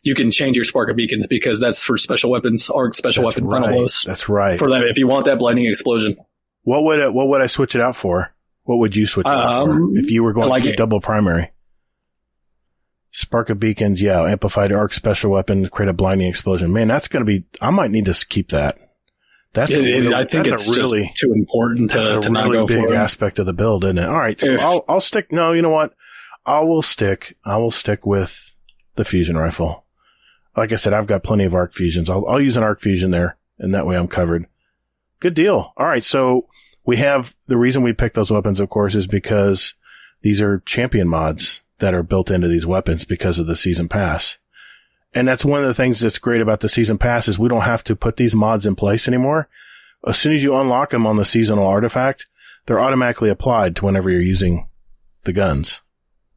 you can change your spark of beacons because that's for special weapons, arc special weapon final blows. That's right. For them, if you want that blinding explosion. What would I switch it out for? What would you switch it out for if you were going to double primary? Spark of beacons, amplified arc special weapon, create a blinding explosion. Man, that's going to be. I might need to keep that. I think it's really just too important to not go for it. Big aspect of the build, isn't it? All right, so I'll stick. No, you know what? I will stick with the fusion rifle. Like I said, I've got plenty of arc fusions. I'll use an arc fusion there, and that way I'm covered. Good deal. All right. So we have the reason we picked those weapons, of course, is because these are champion mods that are built into these weapons because of the season pass. And that's one of the things that's great about the season pass is we don't have to put these mods in place anymore. As soon as you unlock them on the seasonal artifact, they're automatically applied to whenever you're using the guns.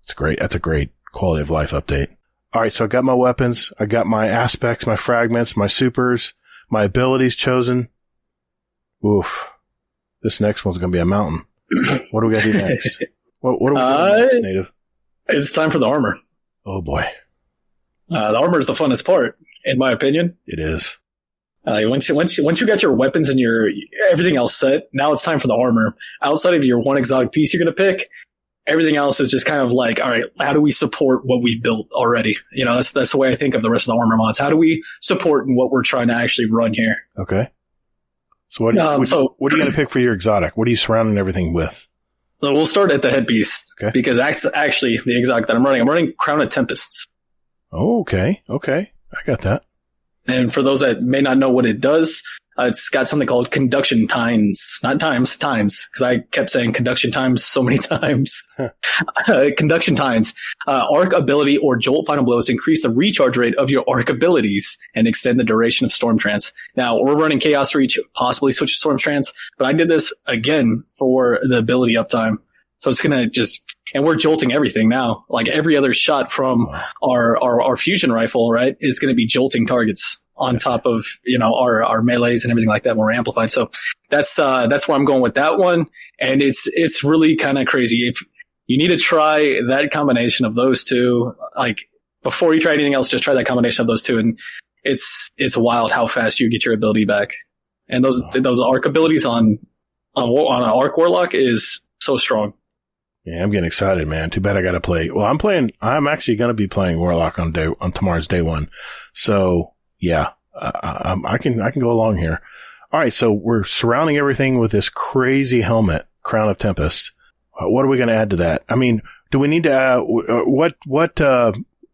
It's great. That's a great quality of life update. All right. So I got my weapons. I got my aspects, my fragments, my supers, my abilities chosen. Oof. This next one's going to be a mountain. What do we got to do next? What are we doing next, Native? It's time for the armor. Oh, boy. The armor is the funnest part, in my opinion. It is. Once you got your weapons and your everything else set, now it's time for the armor. Outside of your one exotic piece you're going to pick, everything else is just kind of like, all right, how do we support what we've built already? You know, that's the way I think of the rest of the armor mods. How do we support what we're trying to actually run here? Okay. So what are you going to pick for your exotic? What are you surrounding everything with? So we'll start at the headpiece because actually the exotic that I'm running Crown of Tempests. Oh, okay. Okay. I got that. And for those that may not know what it does, it's got something called conduction times, not times, because I kept saying conduction times so many times. Conduction times, arc ability or jolt final blows increase the recharge rate of your arc abilities and extend the duration of storm trance. Now we're running chaos reach, possibly switch to storm trance, but I did this again for the ability uptime. So it's going to and we're jolting everything now. Like every other shot from our fusion rifle, right, is going to be jolting targets on top of, our melees and everything like that when we're amplified. So that's where I'm going with that one. And it's really kind of crazy. If you need to try that combination of those two, like before you try anything else, just try that combination of those two. And it's wild how fast you get your ability back. And those arc abilities on an arc warlock is so strong. Yeah, I'm getting excited, man. Too bad I got to play. Well, I'm actually going to be playing Warlock on tomorrow's day one. So yeah, I can go along here. All right. So we're surrounding everything with this crazy helmet, Crown of Tempest. What are we going to add to that? I mean, do we need to, let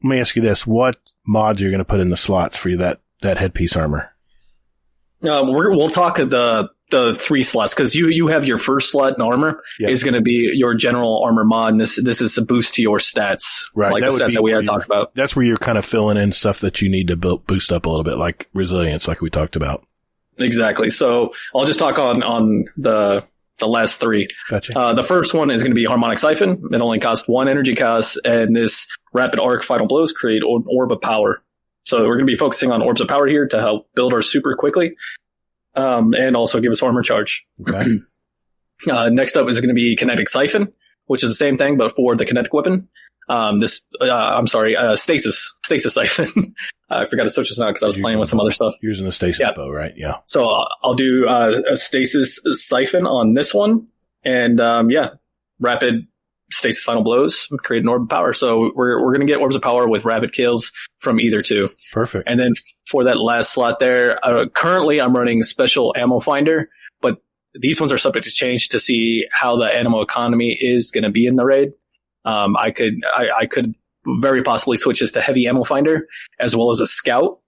me ask you this. What mods are you going to put in the slots for that headpiece armor? We'll talk the 3 slots, because you have your first slot in armor is going to be your general armor mod. And this is a boost to your stats, right? Like the stats that we had talked about. That's where you're kind of filling in stuff that you need to boost up a little bit, like resilience, like we talked about. Exactly. So I'll just talk on the last 3. Gotcha. The first one is going to be Harmonic Siphon. It only costs 1 energy cost, and this Rapid Arc Final Blows create an Orb of Power. So we're going to be focusing on Orbs of Power here to help build our super quickly. And also give us armor charge. Okay. Next up is going to be Kinetic Siphon, which is the same thing, but for the kinetic weapon. Stasis Siphon. I forgot to switch this out because I was playing with some other stuff. Using the Stasis bow, right? Yeah. So I'll do a Stasis Siphon on this one. And Rapid Stasis Final Blows, create an Orb of Power. So we're going to get Orbs of Power with rapid kills from either 2. Perfect. And then for that last slot there, currently I'm running Special Ammo Finder, but these ones are subject to change to see how the ammo economy is going to be in the raid. I could very possibly switch this to Heavy Ammo Finder as well as a Scout,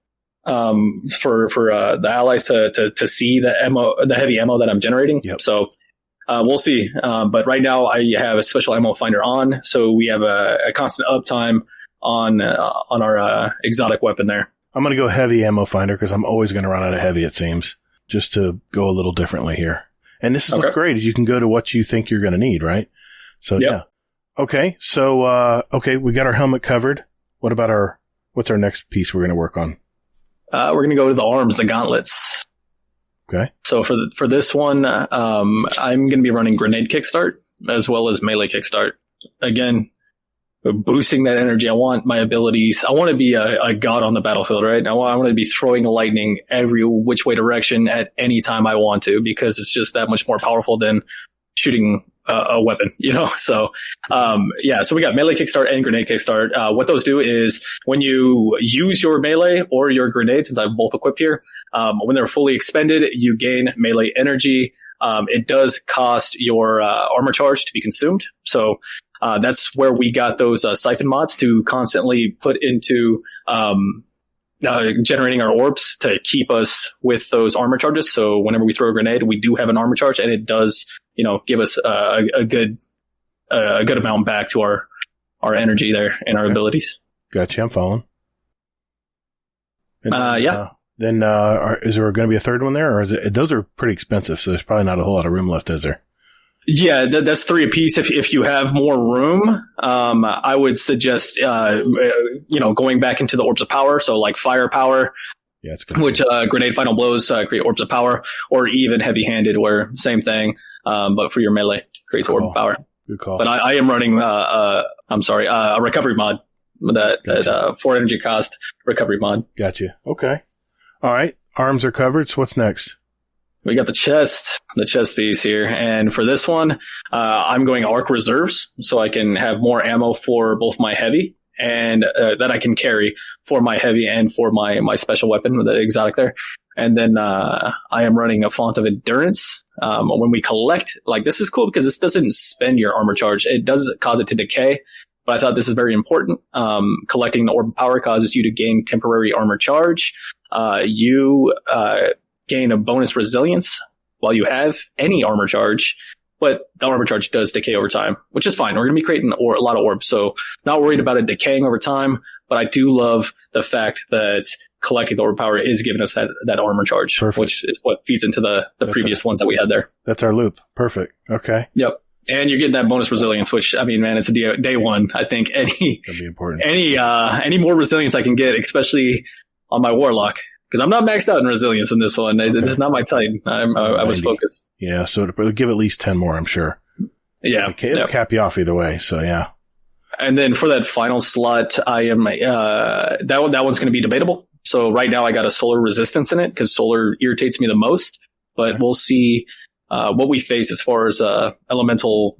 for the allies to see the heavy ammo that I'm generating. Yep. So, we'll see. But right now I have a Special Ammo Finder on, so we have a constant uptime on our exotic weapon there. I'm going to go Heavy Ammo Finder because I'm always going to run out of heavy, it seems, just to go a little differently here. And this is what's great is you can go to what you think you're going to need, right? So yeah. Okay. So, we got our helmet covered. What about what's our next piece we're going to work on? We're going to go to the arms, the gauntlets. Okay. So for this one, I'm going to be running Grenade Kickstart as well as Melee Kickstart. Again, boosting that energy. I want my abilities. I want to be a god on the battlefield, right? I want to be throwing lightning every which way direction at any time I want to, because it's just that much more powerful than shooting a weapon, So, so we got Melee Kickstart and Grenade Kickstart. What those do is when you use your melee or your grenade, since I have both equipped here, when they're fully expended, you gain melee energy. It does cost your armor charge to be consumed. So, that's where we got those siphon mods to constantly put into generating our orbs to keep us with those armor charges. So whenever we throw a grenade, we do have an armor charge, and it does, give us a good amount back to our energy there and our abilities. Gotcha. I'm following. And yeah. Then is there going to be a third one there, or those are pretty expensive, so there's probably not a whole lot of room left, is there? Yeah, that's 3 a piece. If you have more room, I would suggest, going back into the Orbs of Power. So like Firepower, it's good. Which, Grenade Final Blows, create Orbs of Power, or even Heavy Handed, where same thing. But for your melee, creates Orb of Power. Good call. But I am running, a recovery mod, that 4 energy cost recovery mod. Gotcha. Okay. All right. Arms are covered. So what's next? We got the chest piece here. And for this one, I'm going Arc Reserves, so I can have more ammo for both my heavy and that I can carry for my heavy and for my special weapon with the exotic there. And then I am running a Font of Endurance. When we collect, this is cool because this doesn't spend your armor charge. It does cause it to decay. But I thought this is very important. Collecting the Orb of Power causes you to gain temporary armor charge. You gain a bonus resilience while you have any armor charge, but the armor charge does decay over time, which is fine. We're going to be creating a lot of orbs, so not worried about it decaying over time, but I do love the fact that collecting the orb power is giving us that armor charge. Perfect. Which is what feeds into the previous ones that we had there. That's our loop. Perfect. Okay. Yep. And you're getting that bonus resilience, which, I mean, man, it's a day one. I think That'd be important. any more resilience I can get, especially on my Warlock, because I'm not maxed out in resilience in this one. Okay. It's not my type. I was focused. Yeah, so it'll give at least 10 more, I'm sure. Yeah. It'll cap you off either way, so yeah. And then for that final slot, I am that one's going to be debatable. So right now I got a solar resistance in it because solar irritates me the most. But we'll see what we face as far as elemental,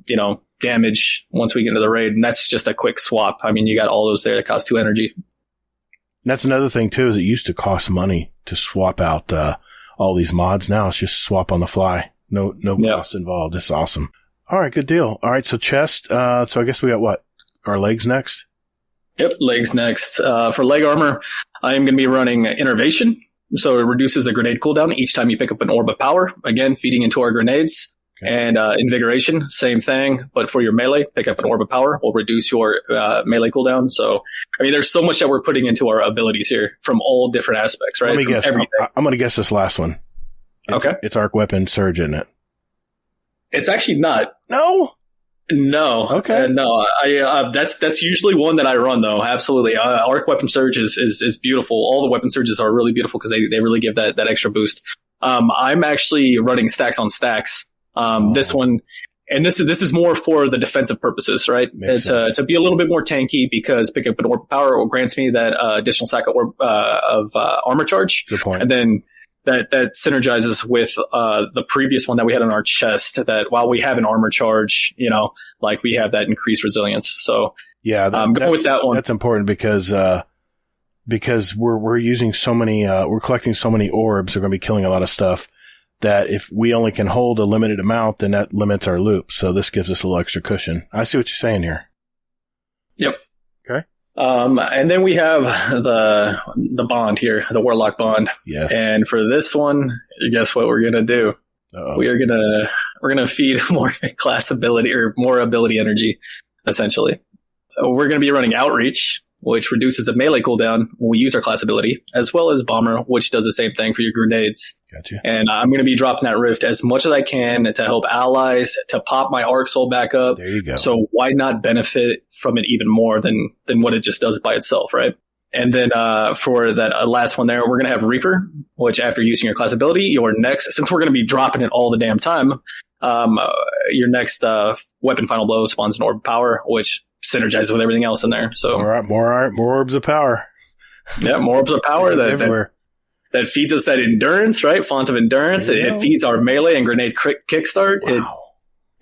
damage once we get into the raid. And that's just a quick swap. I mean, you got all those there that cost 2 energy. That's another thing too, is it used to cost money to swap out all these mods. Now it's just swap on the fly. No cost involved. It's awesome. All right, good deal. All right, so chest. So I guess we got what? Our legs next? Yep, legs next. For leg armor, I am going to be running Innervation. So it reduces the grenade cooldown each time you pick up an orb of power. Again, feeding into our grenades. Okay. And Invigoration, same thing. But for your melee, pick up an orb of power will reduce your melee cooldown. So, I mean, there's so much that we're putting into our abilities here from all different aspects, right? Let me guess. I'm going to guess this last one. It's Arc Weapon Surge, isn't it? It's actually not. No? No. Okay. No. That's usually one that I run though. Absolutely. Arc Weapon Surge is beautiful. All the weapon surges are really beautiful because they really give that extra boost. I'm actually running stacks on stacks. This one, and this is more for the defensive purposes, right? It's to be a little bit more tanky because pick up an orb of power grants me that additional stack of armor charge. Good point. And then that synergizes with the previous one that we had on our chest, that while we have an armor charge, like we have that increased resilience. So yeah, go with that one. That's important because we're using so many, we're collecting so many orbs. They're going to be killing a lot of stuff, that if we only can hold a limited amount, then that limits our loop. So this gives us a little extra cushion. I see what you're saying here. Yep. Okay. And then we have the bond here, the Warlock bond. Yes. And for this one, guess what we're gonna do? Uh-oh. We're gonna feed more class ability or more ability energy, essentially. We're gonna be running Outreach, which reduces the melee cooldown when we use our class ability, as well as Bomber, which does the same thing for your grenades. Gotcha. And I'm going to be dropping that Rift as much as I can to help allies, to pop my Arc Soul back up. There you go. So why not benefit from it even more than what it just does by itself, right? And then for that last one there, we're going to have Reaper, which after using your class ability, your next, since we're going to be dropping it all the damn time, your next weapon final blow spawns an orb of power, which synergizes with everything else in there. So more orbs of power. Yeah, more orbs of power that feeds us that endurance, right? Font of endurance. It feeds our melee and grenade kickstart. Wow.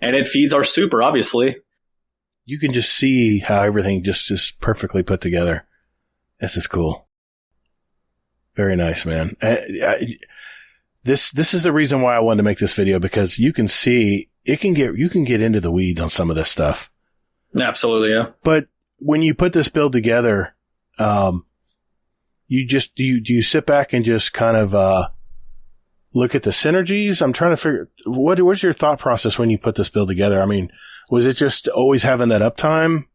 And it feeds our super, obviously. You can just see how everything just is perfectly put together. This is cool. Very nice, man. This is the reason why I wanted to make this video, because you can see you can get into the weeds on some of this stuff. Absolutely, yeah. But when you put this build together, you just do you sit back and just kind of look at the synergies? I'm trying to figure what's your thought process when you put this build together? I mean, was it just always having that uptime?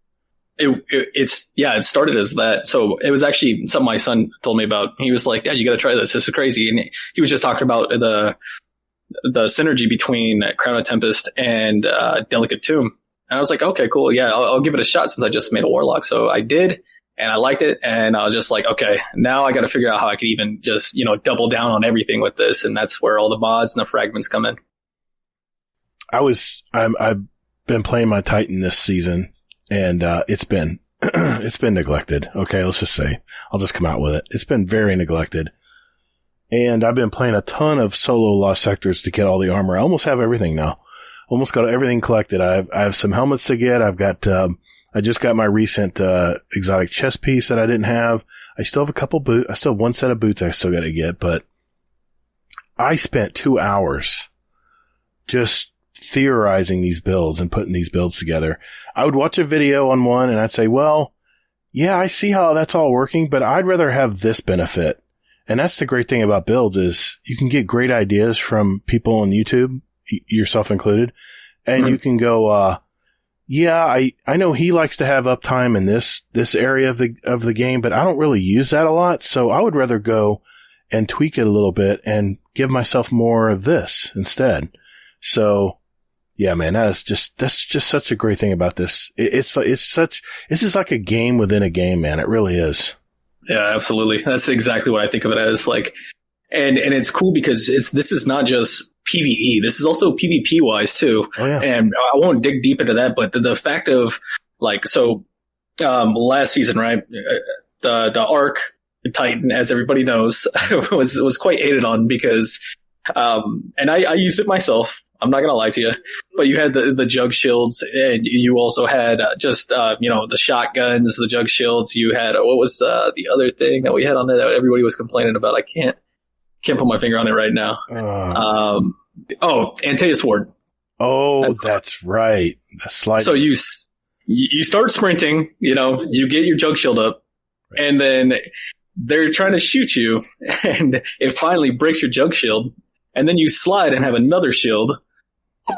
It started as that. So it was actually something my son told me about. He was like, "Dad, you got to try this. This is crazy." And he was just talking about the synergy between Crown of Tempest and Delicate Tomb. And I was like, okay, cool. Yeah, I'll give it a shot since I just made a Warlock. So I did, and I liked it. And I was just like, okay, now I got to figure out how I could even just, double down on everything with this. And that's where all the mods and the fragments come in. I've been playing my Titan this season, and it's been neglected. Okay, let's just say, I'll just come out with it. It's been very neglected. And I've been playing a ton of solo Lost Sectors to get all the armor. I almost have everything now. Almost got everything collected. I have some helmets to get. I've got, I just got my recent, exotic chest piece that I didn't have. I still have a couple boots. I still have one set of boots I still got to get, but I spent 2 hours just theorizing these builds and putting these builds together. I would watch a video on one and I'd say, well, yeah, I see how that's all working, but I'd rather have this benefit. And that's the great thing about builds is you can get great ideas from people on YouTube, yourself included, and you can go, yeah, I know he likes to have uptime in this area of the game, but I don't really use that a lot. So I would rather go and tweak it a little bit and give myself more of this instead. So yeah, man, that's just such a great thing about this. This is like a game within a game, man. It really is. Yeah, absolutely. That's exactly what I think of it as. Like, and it's cool because this is not just PvE. This is also PvP wise too. Oh, yeah. And I won't dig deep into that, but the fact of like, so, last season, right? The Arc Titan, as everybody knows, was quite hated on because, and I used it myself. I'm not going to lie to you, but you had the jug shields, and you also had the shotguns, the jug shields. You had, what was the other thing that we had on there that everybody was complaining about? I can't put my finger on it right now. Antea sword. Oh, that's right. So you start sprinting, you get your jug shield up, and then they're trying to shoot you, and it finally breaks your jug shield, and then you slide and have another shield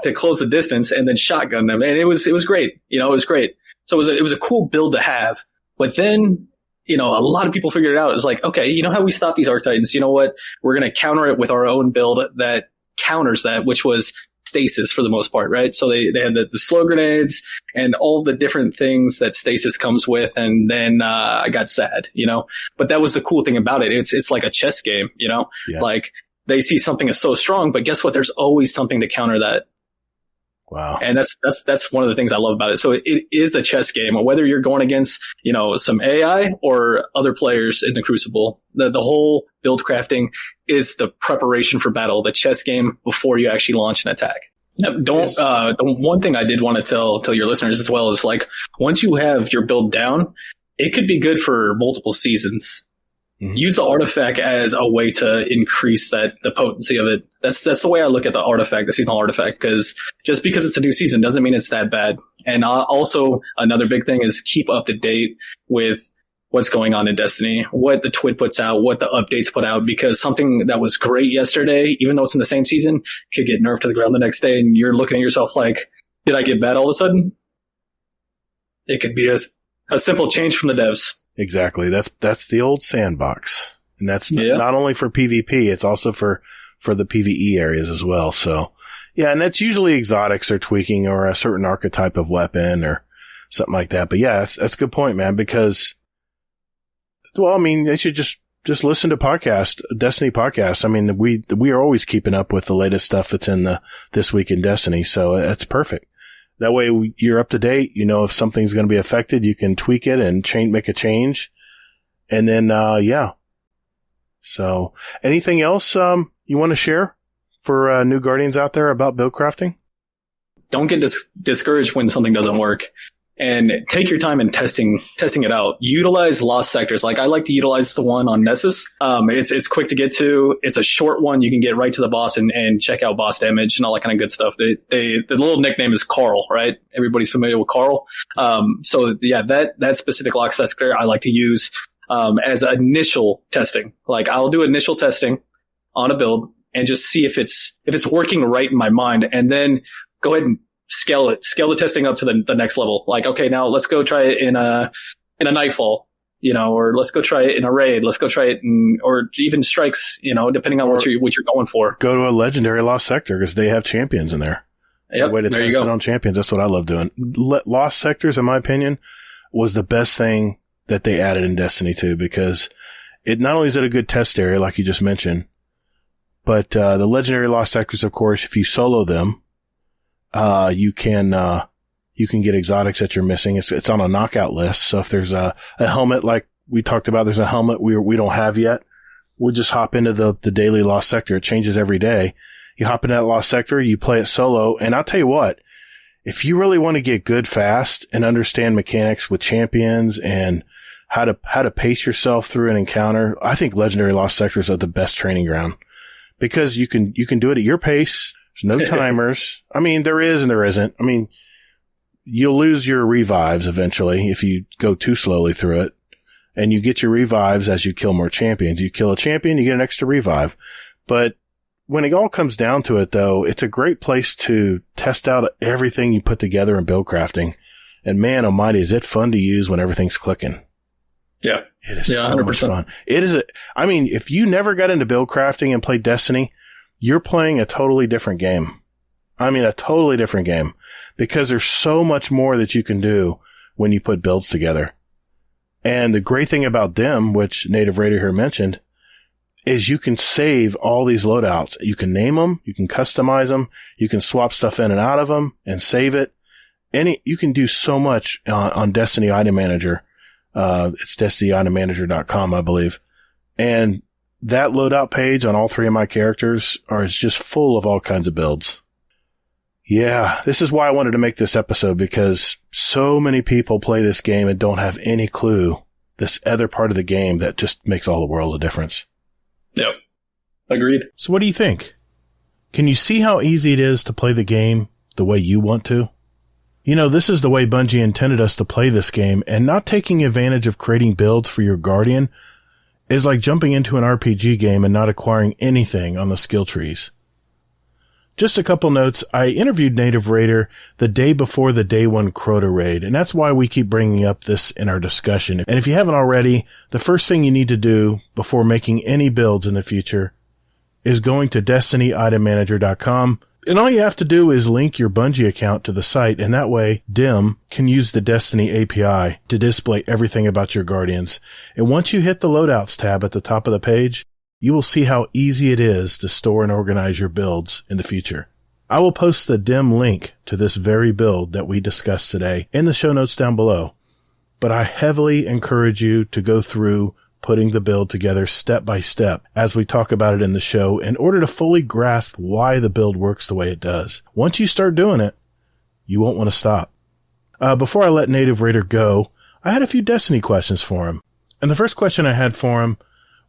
to close the distance, and then shotgun them, and it was great. It was great. So it was a cool build to have. But then, a lot of people figured it out. It was like, okay, you know how we stop these Arctitans? You know what? We're going to counter it with our own build that counters that, which was stasis for the most part, right? So they had the slow grenades and all the different things that stasis comes with, and then I got sad, But that was the cool thing about it. It's like a chess game, Yeah. Like they see something is so strong, but guess what? There's always something to counter that. Wow. And that's one of the things I love about it. So it is a chess game, whether you're going against, some AI or other players in the Crucible. The whole build crafting is the preparation for battle, the chess game before you actually launch an attack. Now, the one thing I did want to tell your listeners as well is, like, once you have your build down, it could be good for multiple seasons. Mm-hmm. Use the artifact as a way to increase the potency of it. That's the way I look at the artifact, the seasonal artifact, because just because it's a new season doesn't mean it's that bad. And also another big thing is keep up to date with what's going on in Destiny, what the TWID puts out, what the updates put out, because something that was great yesterday, even though it's in the same season, could get nerfed to the ground the next day, and you're looking at yourself like, did I get bad all of a sudden? It could be a simple change from the devs. Exactly. That's the old sandbox. And that's not only for PvP, it's also for the PvE areas as well. So, yeah, and that's usually exotics or tweaking or a certain archetype of weapon or something like that. But yeah, that's a good point, man, because, well, I mean, they should just listen to Destiny podcasts. I mean, we are always keeping up with the latest stuff that's in This Week in Destiny. So that's perfect. That way you're up to date. If something's going to be affected, you can tweak it and make a change. And then, yeah. So anything else, you want to share for, new Guardians out there about build crafting? Don't get discouraged when something doesn't work, and take your time in testing it out. Utilize lost sectors. Like, I like to utilize the one on Nessus. It's quick to get to. It's a short one. You can get right to the boss and check out boss damage and all that kind of good stuff. The little nickname is Carl, right? Everybody's familiar with Carl. So yeah, that specific lost sector I like to use, as initial testing. Like, I'll do initial testing on a build and just see if it's working right in my mind, and then go ahead and scale the testing up to the next level. Like, okay, now let's go try it in a Nightfall, or let's go try it in a raid. Let's go try it or even strikes, depending on what you're going for. Go to a legendary lost sector because they have champions in there. Yep, way to there test you go. it on champions. That's what I love doing. Lost sectors, in my opinion, was the best thing that they added in Destiny 2, because it not only is it a good test area, like you just mentioned, but the legendary lost sectors, of course, if you solo them, you can get exotics that you're missing. It's on a knockout list. So if there's a helmet, like we talked about, there's a helmet we don't have yet, we'll just hop into the daily lost sector. It changes every day. You hop into that lost sector, you play it solo. And I'll tell you what, if you really want to get good fast and understand mechanics with champions and how to pace yourself through an encounter, I think legendary lost sectors are the best training ground, because you can do it at your pace. There's no timers. I mean, there is and there isn't. I mean, you'll lose your revives eventually if you go too slowly through it. And you get your revives as you kill more champions. You kill a champion, you get an extra revive. But when it all comes down to it, though, it's a great place to test out everything you put together in build crafting. And man almighty, is it fun to use when everything's clicking. Yeah. It is 100%. So much fun. It is I mean, if you never got into build crafting and played Destiny, you're playing a totally different game. I mean, a totally different game, because there's so much more that you can do when you put builds together. And the great thing about them, which Native Raider here mentioned, is you can save all these loadouts. You can name them, you can customize them, you can swap stuff in and out of them and save it. You can do so much on Destiny Item Manager. It's DestinyItemManager.com, I believe. And that loadout page on all three of my characters is just full of all kinds of builds. Yeah, this is why I wanted to make this episode, because so many people play this game and don't have any clue this other part of the game that just makes all the world of difference. Yep. Agreed. So what do you think? Can you see how easy it is to play the game the way you want to? You know, this is the way Bungie intended us to play this game, and not taking advantage of creating builds for your Guardian is like jumping into an RPG game and not acquiring anything on the skill trees. Just a couple notes. I interviewed N8iVR8R the day before the Day 1 Crota raid, and that's why we keep bringing up this in our discussion. And if you haven't already, the first thing you need to do before making any builds in the future is going to DestinyItemManager.com, and all you have to do is link your Bungie account to the site, and that way DIM can use the Destiny API to display everything about your Guardians. And once you hit the Loadouts tab at the top of the page, you will see how easy it is to store and organize your builds in the future. I will post the DIM link to this very build that we discussed today in the show notes down below, but I heavily encourage you to go through putting the build together step by step as we talk about it in the show in order to fully grasp why the build works the way it does. Once you start doing it, you won't want to stop. Before I let N8iVR8R go, I had a few Destiny questions for him. And the first question I had for him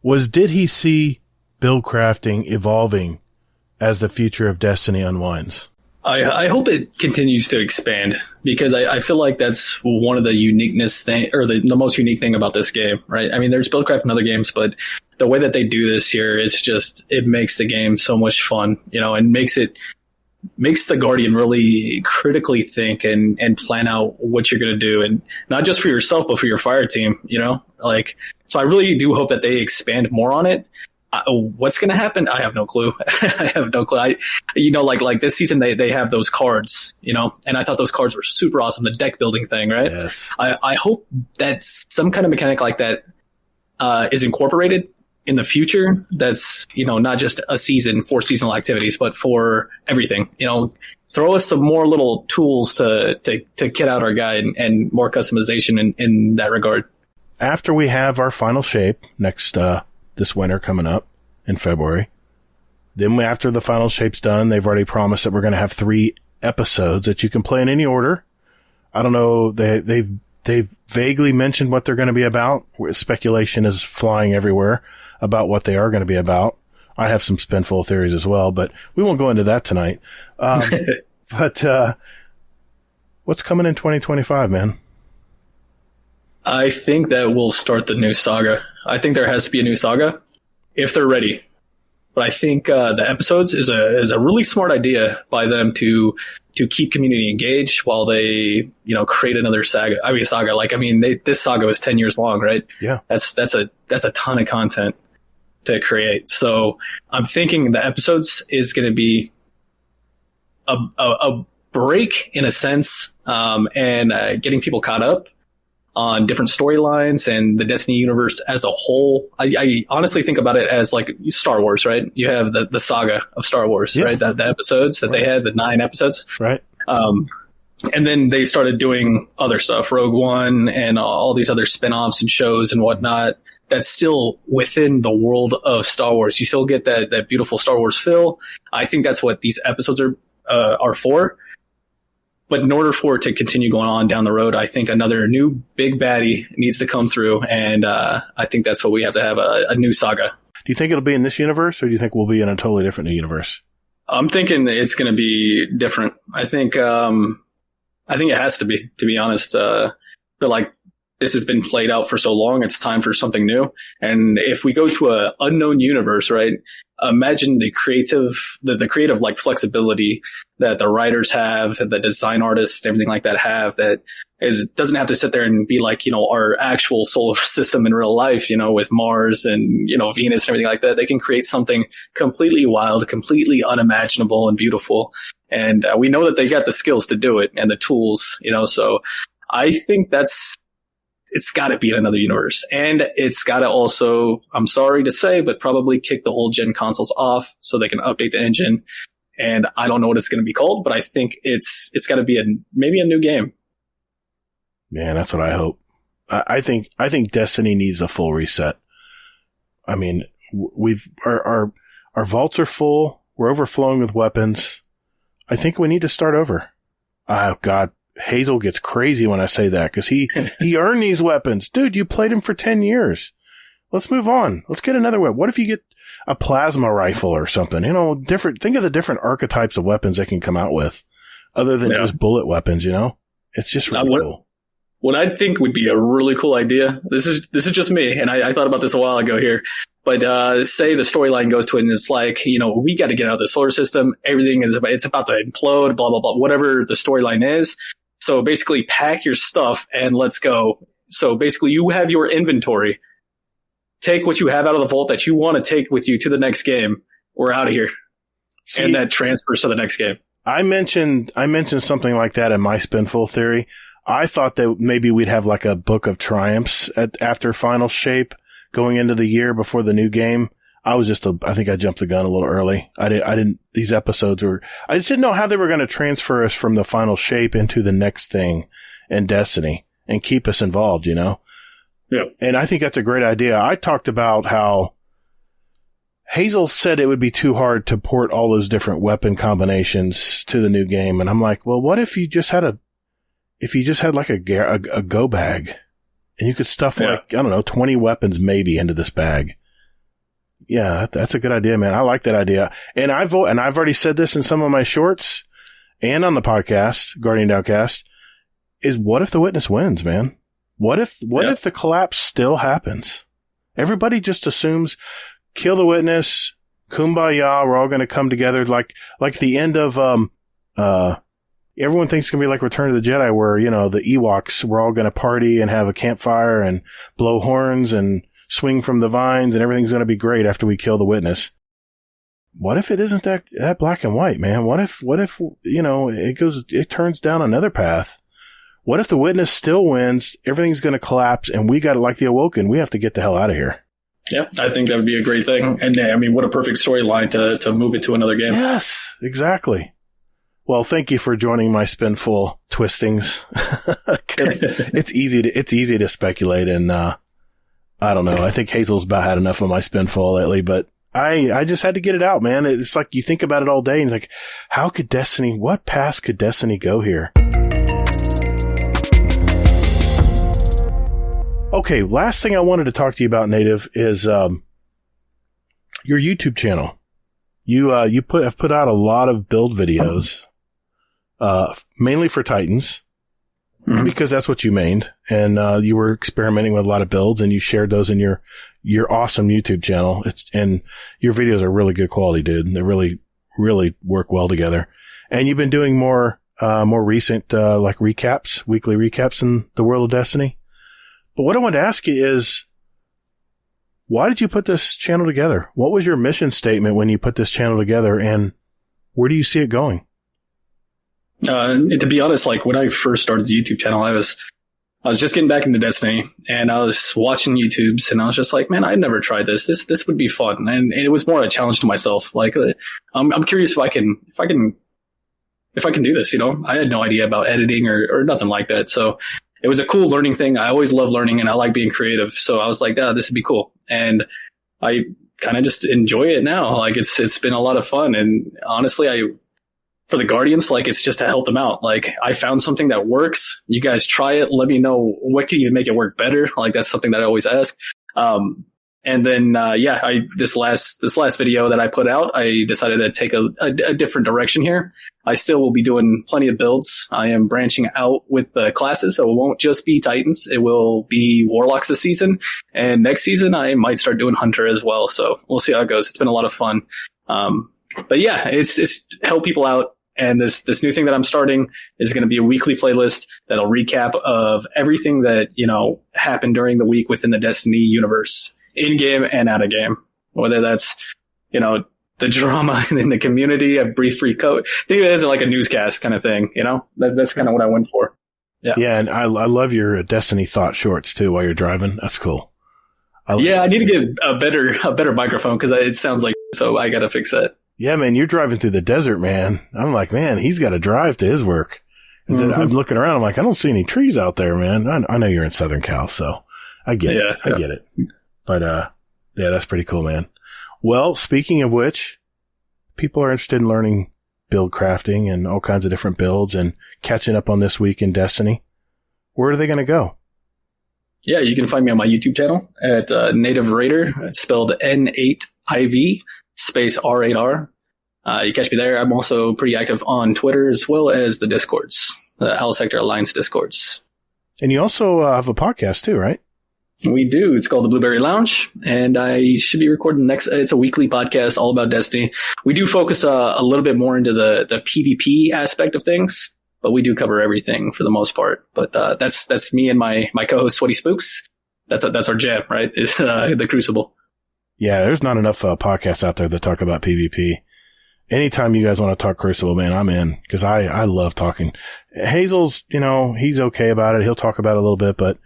was, did he see build crafting evolving as the future of Destiny unwinds? I hope it continues to expand, because I feel like that's one of the uniqueness thing, or the most unique thing about this game, right? I mean, there's buildcraft in other games, but the way that they do this here is just, it makes the game so much fun, you know, and makes the Guardian really critically think and plan out what you're going to do, and not just for yourself, but for your fire team, you know, like, so I really do hope that they expand more on it. What's going to happen? I have no clue. I have no clue. Like this season, they have those cards, you know, and I thought those cards were super awesome. The deck building thing, right? Yes. I hope that some kind of mechanic like that is incorporated in the future. That's, you know, not just a season for seasonal activities, but for everything, you know. Throw us some more little tools to kit out our guy, and more customization in that regard. After we have our final shape next, this winter coming up in February, then after the final shape's done, they've already promised that we're going to have 3 episodes that you can play in any order. I don't know. They've vaguely mentioned what they're going to be about. Speculation is flying everywhere about what they are going to be about. I have some spinful theories as well, but we won't go into that tonight. But what's coming in 2025, man? I think that we'll start the new saga. I think there has to be a new saga if they're ready. But I think the episodes is a really smart idea by them to keep community engaged while they, you know, create another saga. I mean, saga. Like, I mean, this saga was 10 years long, right? Yeah. That's a ton of content to create. So I'm thinking the episodes is going to be a break in a sense, and getting people caught up on different storylines and the Destiny universe as a whole. I honestly think about it as like Star Wars, right? You have the saga of Star Wars, right? The episodes that they had, the 9 episodes. Right. And then they started doing other stuff, Rogue One and all these other spin-offs and shows and whatnot. That's still within the world of Star Wars. You still get that beautiful Star Wars feel. I think that's what these episodes are for. But in order for it to continue going on down the road, I think another new big baddie needs to come through. And I think that's what we have to have, a new saga. Do you think it'll be in this universe, or do you think we'll be in a totally different new universe? I'm thinking it's going to be different. I think it has to be honest. I feel like this has been played out for so long. It's time for something new. And if we go to an unknown universe, right? Imagine the creative like flexibility that the writers have, the design artists, everything like that have, that doesn't have to sit there and be like, you know, our actual solar system in real life, you know, with Mars and, you know, Venus and everything like that. They can create something completely wild, completely unimaginable and beautiful. And we know that they got the skills to do it and the tools, you know, so I think it's got to be in another universe. And it's got to also, I'm sorry to say, but probably kick the old gen consoles off so they can update the engine. And I don't know what it's going to be called, but I think it's got to be maybe a new game. Man, that's what I hope. I think Destiny needs a full reset. I mean, our vaults are full. We're overflowing with weapons. I think we need to start over. Oh, God. Hazel gets crazy when I say that because he earned these weapons. Dude, you played him for 10 years. Let's move on. Let's get another weapon. What if you get a plasma rifle or something? You know, think of the different archetypes of weapons they can come out with other than just bullet weapons, you know? It's just really cool. What I think would be a really cool idea, this is just me, and I thought about this a while ago here, but say the storyline goes to it and it's like, you know, we got to get out of the solar system. Everything it's about to implode, blah, blah, blah, whatever the storyline is. So basically pack your stuff and let's go. So basically you have your inventory. Take what you have out of the vault that you want to take with you to the next game. We're out of here. See, and that transfers to the next game. I mentioned something like that in my Spinful theory. I thought that maybe we'd have like a book of triumphs after Final Shape going into the year before the new game. I think I jumped the gun a little early. I just didn't know how they were going to transfer us from the Final Shape into the next thing in Destiny and keep us involved, you know? Yeah. And I think that's a great idea. I talked about how Hazel said it would be too hard to port all those different weapon combinations to the new game. And I'm like, well, what if you just had like a go bag and you could stuff like, I don't know, 20 weapons maybe into this bag. Yeah, that's a good idea, man. I like that idea. And I've already said this in some of my shorts and on the podcast, Guardian Downcast, is what if the Witness wins, man? What if the collapse still happens? Everybody just assumes kill the Witness, kumbaya, we're all going to come together like the end of, everyone thinks it's going to be like Return of the Jedi where, you know, the Ewoks, we're all going to party and have a campfire and blow horns and swing from the vines and everything's going to be great after we kill the Witness. What if it isn't that black and white, man? What if, you know, it turns down another path? What if the Witness still wins, everything's going to collapse and we got it like the Awoken? We have to get the hell out of here. Yeah, I think that would be a great thing. And I mean, what a perfect storyline to move it to another game. Yes, exactly. Well, thank you for joining my Spinful twistings. It's easy to speculate and, I don't know. I think Hazel's about had enough of my Spinful lately, but I just had to get it out, man. It's like you think about it all day and like, what path could Destiny go here? Okay, last thing I wanted to talk to you about, Native, is your YouTube channel. You have put out a lot of build videos, mainly for Titans. Mm-hmm. Because that's what you mained, and you were experimenting with a lot of builds, and you shared those in your awesome YouTube channel. And your videos are really good quality, dude. They really, really work well together. And you've been doing more recent like recaps, weekly recaps in the world of Destiny. But what I wanted to ask you is, why did you put this channel together? What was your mission statement when you put this channel together, and where do you see it going? To be honest, like when I first started the YouTube channel, I was just getting back into Destiny and I was watching YouTubes and I was just like, man, I'd never tried this. This would be fun. And it was more a challenge to myself. Like, I'm curious if I can do this, you know. I had no idea about editing or nothing like that. So it was a cool learning thing. I always love learning and I like being creative. So I was like, yeah, this would be cool. And I kind of just enjoy it now. Like it's been a lot of fun. And honestly, for the Guardians, like it's just to help them out. Like I found something that works. You guys try it. Let me know what can you make it work better. Like that's something that I always ask. And then, this last video that I put out, I decided to take a different direction here. I still will be doing plenty of builds. I am branching out with the classes, so it won't just be Titans. It will be Warlocks this season. And next season, I might start doing Hunter as well. So we'll see how it goes. It's been a lot of fun. But yeah, it's help people out. And this new thing that I'm starting is going to be a weekly playlist that'll recap of everything that, you know, happened during the week within the Destiny universe, in game and out of game. Whether that's, you know, the drama in the community, a brief free code. Think of it as like a newscast kind of thing, you know? That's kind of what I went for. Yeah. Yeah, and I love your Destiny thought shorts too while you're driving. That's cool. I need to get a better microphone because it sounds like, so I got to fix that. Yeah, man, you're driving through the desert, man. I'm like, man, he's got to drive to his work. And then I'm looking around. I'm like, I don't see any trees out there, man. I know you're in Southern Cal, so I get it. I get it. But, yeah, that's pretty cool, man. Well, speaking of which, people are interested in learning build crafting and all kinds of different builds and catching up on this week in Destiny, where are they going to go? Yeah, you can find me on my YouTube channel at N8iVR8R. It's spelled N8iVR8R. You catch me there. I'm also pretty active on Twitter as well as the Discords, the Owl Sector Alliance Discords. And you also have a podcast too, right? We do. It's called the Blueberry Lounge, and I should be recording next. It's a weekly podcast all about Destiny. We do focus a little bit more into the PvP aspect of things, but we do cover everything for the most part. But that's me and my co-host Sweaty Spooks. That's our jam, right? Is the Crucible. Yeah, there's not enough podcasts out there that talk about PvP. Anytime you guys want to talk Crucible, man, I'm in, because I love talking. Hazel's, he's okay about it. He'll talk about it a little bit, but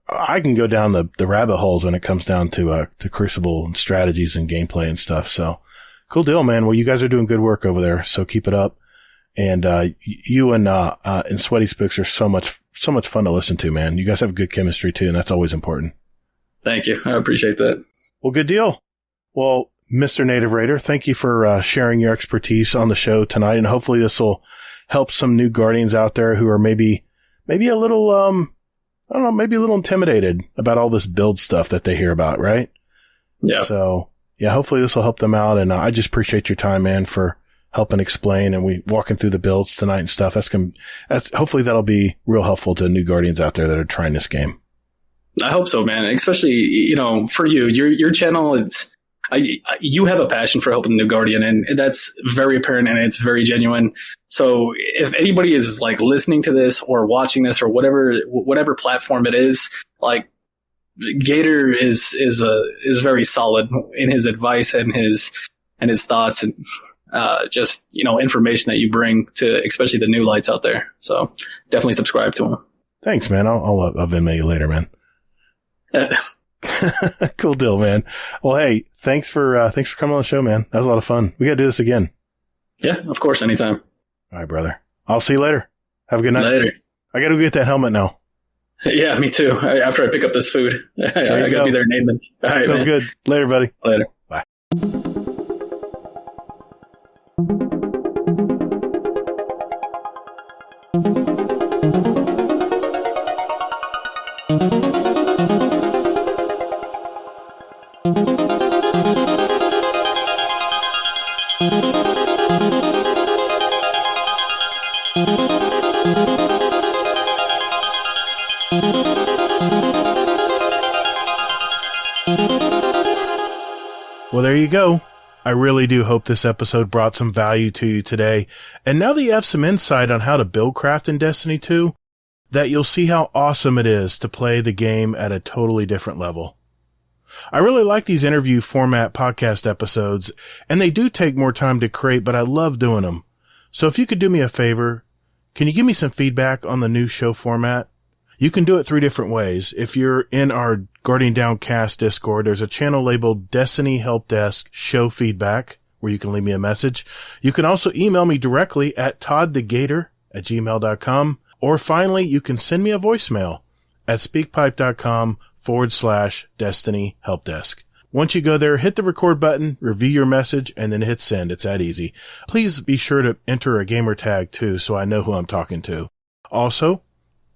I can go down the rabbit holes when it comes down to Crucible and strategies and gameplay and stuff. So cool deal, man. Well, you guys are doing good work over there, so keep it up. And you and Sweaty Spooks are so much fun to listen to, man. You guys have good chemistry too, and that's always important. Thank you. I appreciate that. Well, good deal. Well, Mr. N8iVR8R, thank you for sharing your expertise on the show tonight, and hopefully this will help some new Guardians out there who are maybe a little I don't know, maybe a little intimidated about all this build stuff that they hear about, right? Yeah. So, yeah, hopefully this will help them out. And I just appreciate your time, man, for helping explain and we walking through the builds tonight and stuff. Hopefully that'll be real helpful to new Guardians out there that are trying this game. I hope so, man. Especially, for you, your channel, you have a passion for helping the new Guardian, and that's very apparent and it's very genuine. So if anybody is like listening to this or watching this or whatever platform it is, like Gator is very solid in his advice and his thoughts and just information that you bring to especially the new lights out there. So definitely subscribe to him. Thanks, man. I'll Venmo you later, man. Cool deal, man. Well, hey, thanks for coming on the show, man. That was a lot of fun. We gotta do this again. Yeah, of course, anytime. All right, brother. I'll see you later. Have a good night. Later. I gotta go get that helmet now. Yeah, me too. After I pick up this food, I gotta be there in 8 minutes. All right, sounds man. good. Later, buddy. Later. Bye. Well, there you go. I really do hope this episode brought some value to you today. And now that you have some insight on how to build craft in Destiny 2, that you'll see how awesome it is to play the game at a totally different level. I really like these interview format podcast episodes, and they do take more time to create, but I love doing them. So if you could do me a favor, can you give me some feedback on the new show format? You can do it 3 different ways. If you're in our Guardian Downcast Discord, there's a channel labeled Destiny Help Desk Show Feedback, where you can leave me a message. You can also email me directly at toddthegator@gmail.com. Or finally, you can send me a voicemail at speakpipe.com/Destiny Help Desk. Once you go there, hit the record button, review your message, and then hit send. It's that easy. Please be sure to enter a gamer tag too, so I know who I'm talking to. Also,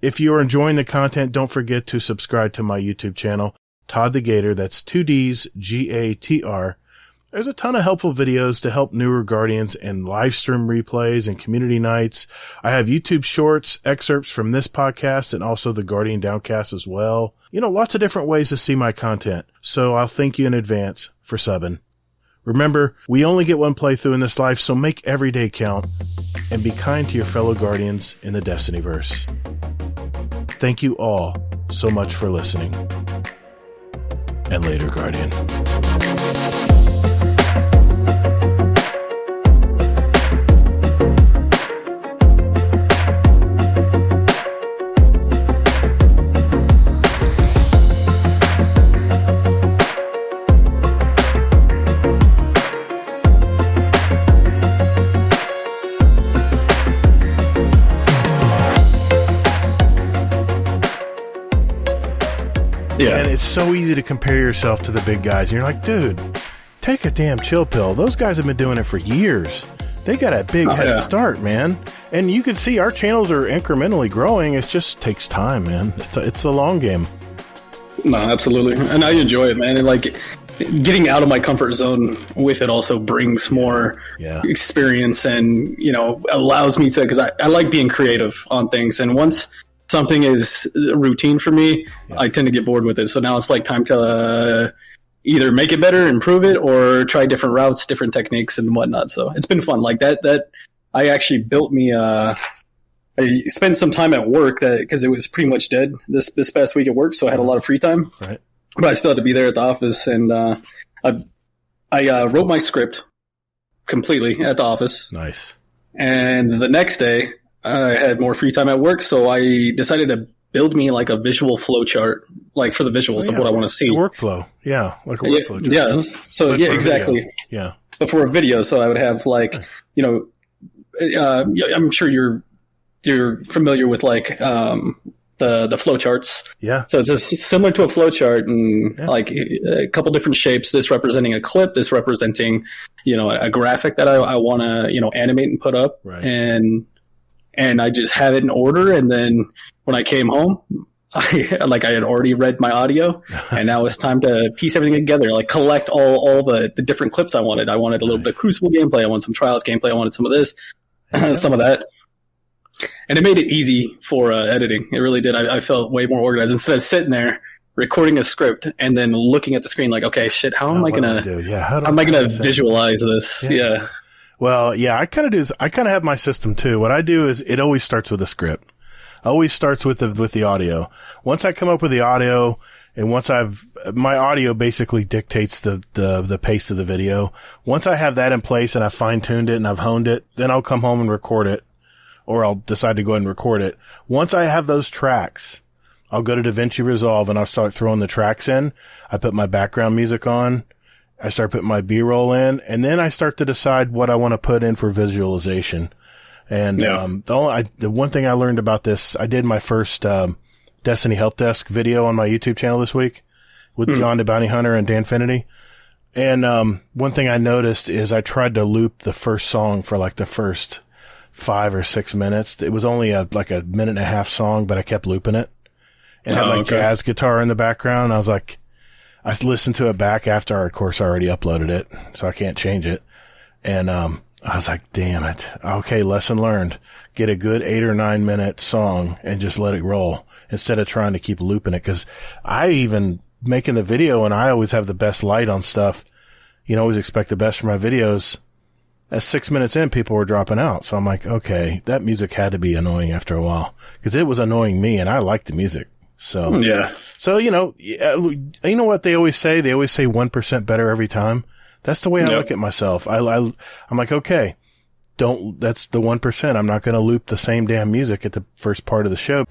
if you are enjoying the content, don't forget to subscribe to my YouTube channel, Todd the Gator. That's 2 Ds, G-A-T-R. There's a ton of helpful videos to help newer Guardians and live stream replays and community nights. I have YouTube shorts, excerpts from this podcast and also the Guardian Downcast as well. Lots of different ways to see my content. So I'll thank you in advance for subbing. Remember, we only get one playthrough in this life, so make every day count and be kind to your fellow Guardians in the Destinyverse. Thank you all so much for listening. And later, Guardian. Yeah. And it's so easy to compare yourself to the big guys. And you're like, dude, take a damn chill pill. Those guys have been doing it for years. They got a big head start, man. And you can see our channels are incrementally growing. It just takes time, man. It's a long game. No, absolutely. And I enjoy it, man. And like getting out of my comfort zone with it also brings more experience and, you know, allows me to, because I like being creative on things. And once something is routine for me, I tend to get bored with it. So now it's like time to either make it better, improve it, or try different routes, different techniques and whatnot. So it's been fun. Like that I actually built me I spent some time at work because it was pretty much dead this past week at work. So I had a lot of free time, right? But I still had to be there at the office. And I wrote my script completely at the office. Nice. And the next day I had more free time at work. So I decided to build me like a visual flow chart, like for the visuals of what I want to see. Workflow. Yeah. Like a workflow chart. Yeah. So but exactly. Yeah. But for a video, so I would have like, you know, I'm sure you're familiar with like the flow charts. Yeah. So it's similar to a flow chart, and like a couple different shapes. This representing a clip. This representing, you know, a graphic that I want to, you know, animate and put up. Right. And I just had it in order. And then when I came home, I had already read my audio, and now it's time to piece everything together, like collect all the different clips I wanted. I wanted a little bit of Crucible gameplay. I wanted some Trials gameplay. I wanted some of this, some of that. And it made it easy for editing. It really did. I felt way more organized instead of sitting there recording a script and then looking at the screen like, okay, shit, how am I going to visualize this? Yeah. Well, yeah, I kind of have my system too. What I do is it always starts with a script. Always starts with the audio. Once I come up with the audio, and once my audio basically dictates the pace of the video. Once I have that in place and I've fine-tuned it and I've honed it, then I'll come home and record it, or I'll decide to go ahead and record it. Once I have those tracks, I'll go to DaVinci Resolve and I'll start throwing the tracks in. I put my background music on. I start putting my B-roll in, and then I start to decide what I want to put in for visualization. And the one thing I learned about this, I did my first Destiny Help Desk video on my YouTube channel this week with John the Bounty Hunter and Danfinity. And one thing I noticed is I tried to loop the first song for like the first 5 or 6 minutes. It was only like a minute and a half song, but I kept looping it. And had like jazz guitar in the background. I was like, I listened to it back after, of course, I already uploaded it, so I can't change it. And I was like, damn it. Okay, lesson learned. Get a good 8 or 9 minute song and just let it roll instead of trying to keep looping it. Cause I even making the video, and I always have the best light on stuff. You know, always expect the best for my videos. At 6 minutes in, people were dropping out. So I'm like, okay, that music had to be annoying after a while, cause it was annoying me and I liked the music. So, yeah. So, you know what they always say? They always say 1% better every time. That's the way I look at myself. I'm like, okay, that's the 1%. I'm not going to loop the same damn music at the first part of the show.